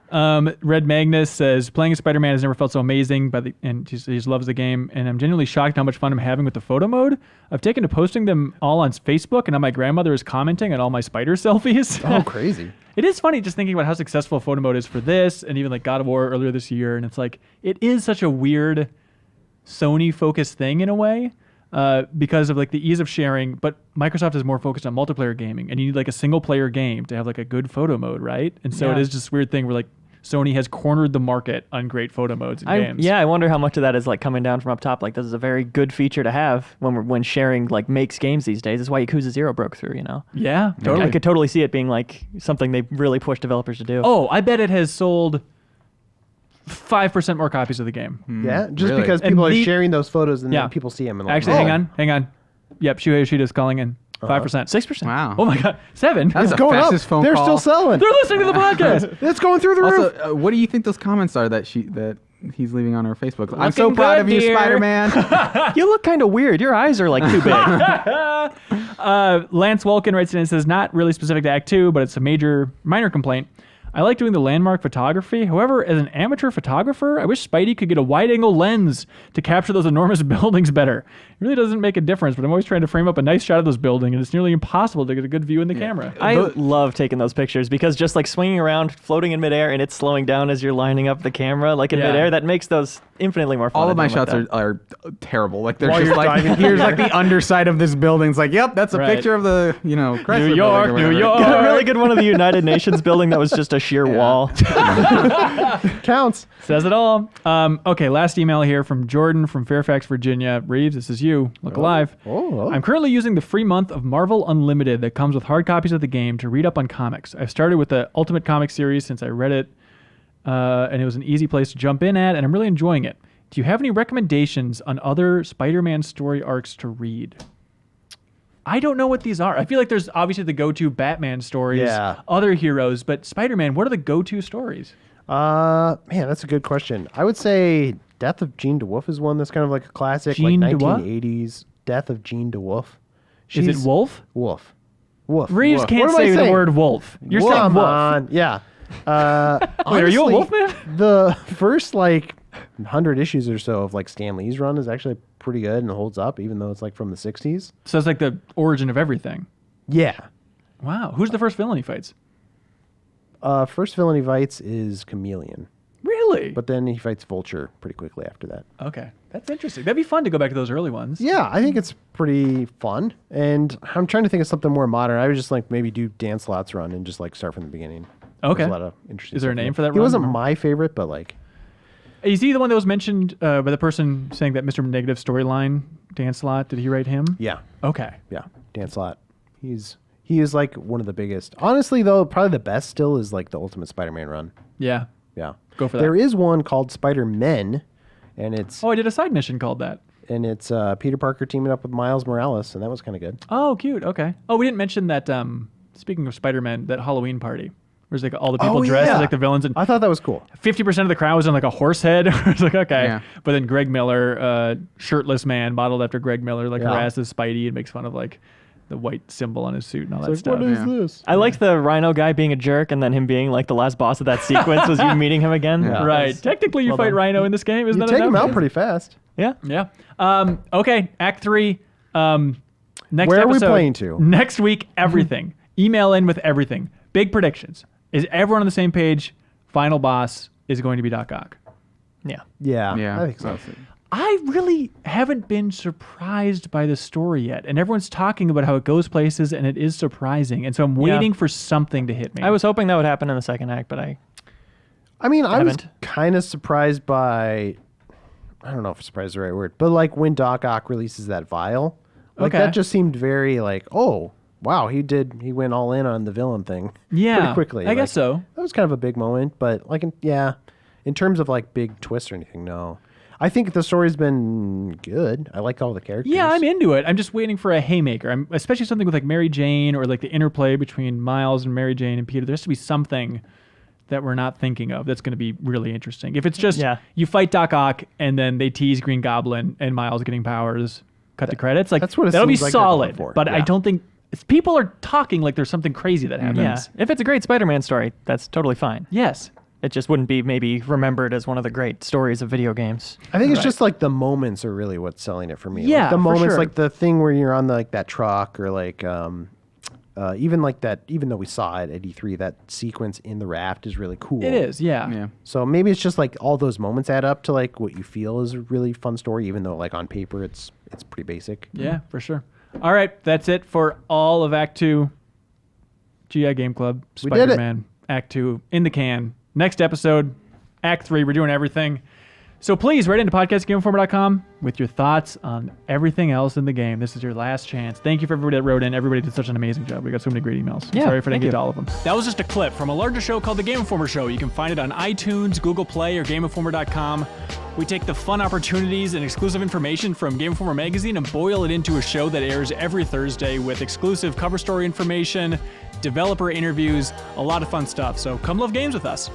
Red Magnus says playing as Spider-Man has never felt so amazing, and he just loves the game. And I'm genuinely shocked how much fun I'm having with the photo mode. I've taken to posting them all on Facebook, and now my grandmother is commenting on all my spider selfies. Oh, crazy! It is funny just thinking about how successful photo mode is for this, and even like God of War earlier this year. And it's like it is such a weird Sony-focused thing in a way. Because of like the ease of sharing, but Microsoft is more focused on multiplayer gaming, and you need like a single player game to have like a good photo mode, right? And so it is just a weird thing where like Sony has cornered the market on great photo modes in games. Yeah, I wonder how much of that is like coming down from up top. Like this is a very good feature to have when sharing like makes games these days. That's why Yakuza 0 broke through, you know? Yeah, totally. I could totally see it being like something they really push developers to do. Oh, I bet it has sold 5% more copies of the game. Yeah, just Really? because people are sharing those photos and then people see them and like, Actually, hang on. Yep, Shuhei Yoshida's calling in. 5%. 6%. Wow. Oh my god. 7? That's the going up. fastest phone They're call. still selling. They're listening to the podcast. It's going through the roof. Also, what do you think those comments are that he's leaving on her Facebook? I'm so Looking proud good, of you, dear. Spider-Man. You look kind of weird. Your eyes are like too big. Lance Welkin writes in and says, not really specific to Act 2, but it's a minor complaint. I like doing the landmark photography. However, as an amateur photographer, I wish Spidey could get a wide-angle lens to capture those enormous buildings better. It really doesn't make a difference, but I'm always trying to frame up a nice shot of those buildings, and it's nearly impossible to get a good view in the camera. I love taking those pictures because just like swinging around, floating in midair, and it's slowing down as you're lining up the camera like in midair, that makes those infinitely more fun. All of my shots are terrible. Like they're just like here's like the underside of this building. It's like, yep, that's a picture of the Chrysler New York, building or New whatever. York. Got a really good one of the United Nations building that was just a sheer wall. Counts. Says it all. Okay, last email here from Jordan from Fairfax, Virginia. Reeves, this is you. Look alive. I'm currently using the free month of Marvel Unlimited that comes with hard copies of the game to read up on comics. I've started with the Ultimate Comics series since I read it, and it was an easy place to jump in at, and I'm really enjoying it. Do you have any recommendations on other Spider-Man story arcs to read? I don't know what these are. I feel like there's obviously the go-to Batman stories, other heroes, but Spider-Man, what are the go-to stories? Man, that's a good question. I would say Death of Jean DeWolf is one that's kind of like a classic, Jean like DeWolf? 1980s. Death of Jean DeWolf. Is it Wolf? Wolf. Wolf. Reeves Wolf. can't What am I say the saying? word wolf. You're saying Come wolf. on. Yeah. Wait, are you a honestly, wolf man? The first 100 issues or so of Stan Lee's run is actually pretty good and holds up, even though it's from the 60s. So it's like the origin of everything. Yeah. Wow. Who's the first villain he fights? First villain he fights is Chameleon, Really? but then he fights Vulture pretty quickly after that. Okay. That's interesting. That'd be fun to go back to those early ones. Yeah, I think it's pretty fun, and I'm trying to think of something more modern. I would just maybe do Dan Slott's run and just start from the beginning. Okay. There's a lot of interesting. Is there a stuff in name it. for that He run? wasn't my favorite, but Is he the one that was mentioned by the person saying that Mr. Negative storyline, Dan Slott? Did he write him? yeah, Okay. Dan Slott. He is one of the biggest. Honestly, though, probably the best still is the Ultimate Spider-Man run. Yeah. Yeah, Go for that. There is one called Spider-Men, and it's Oh, I did a side mission called that. Peter Parker teaming up with Miles Morales, and that was kind of good. Oh, cute. Okay. Oh, we didn't mention that, speaking of Spider-Man, that Halloween party. Where's like all the people dressed as like the villains, and I thought that was cool. 50% of the crowd was on like a horse head. It's like, okay. Yeah. But then Greg Miller, shirtless man, modeled after Greg Miller, like harasses Spidey and makes fun of like the white symbol on his suit and all that stuff. What is this? I liked the Rhino guy being a jerk, and then him being like the last boss of that sequence was you meeting him again. Yeah. Right. Technically, you fight Rhino in this game, isn't You that take him enough? out pretty fast. Yeah. Yeah. Okay. Act 3. Next Where are we episode, playing to? Next week, everything. Email in with everything. Big predictions. Is everyone on the same page? Final boss is going to be Doc Ock. Yeah. Yeah, I think so. I really haven't been surprised by the story yet. And everyone's talking about how it goes places and it is surprising. And so I'm waiting for something to hit me. I was hoping that would happen in the second act, but I was haven't. kind of surprised by, I don't know if surprised is the right word, but like when Doc Ock releases that vial, like Okay. that just seemed very like, oh, wow, he went all in on the villain thing pretty quickly. I guess so. That was kind of a big moment, but like, in terms of like big twists or anything, no. I think the story's been good. I like all the characters. Yeah, I'm into it. I'm just waiting for a haymaker. Especially something with like Mary Jane or like the interplay between Miles and Mary Jane and Peter. There has to be something that we're not thinking of that's going to be really interesting. If it's just you fight Doc Ock and then they tease Green Goblin and Miles getting powers, cut the credits, like that's what it that'll be seems like they're going solid. for. But I don't think people are talking like there's something crazy that happens. yeah. If it's a great Spider-Man story, that's totally fine. Yes. It just wouldn't be maybe remembered as one of the great stories of video games. I think it's just like the moments are really what's selling it for me. Yeah, like the for moments, sure. like the thing where you're on like that truck, or like even like that. Even though we saw it at E3, that sequence in the raft is really cool. It is, yeah. Yeah. So maybe it's just like all those moments add up to like what you feel is a really fun story, even though like on paper it's pretty basic. Yeah, for sure. All right, that's it for all of Act 2. GI Game Club, We did it. Spider-Man, Act 2, in the can. Next episode, Act 3, we're doing everything. So please write into podcastgameinformer.com with your thoughts on everything else in the game. This is your last chance. Thank you for everybody that wrote in. Everybody did such an amazing job. We got so many great emails. Yeah, Sorry if I didn't thank get you. to all of them. That was just a clip from a larger show called The Game Informer Show. You can find it on iTunes, Google Play, or GameInformer.com. We take the fun opportunities and exclusive information from Game Informer magazine and boil it into a show that airs every Thursday with exclusive cover story information, developer interviews, a lot of fun stuff. So come love games with us.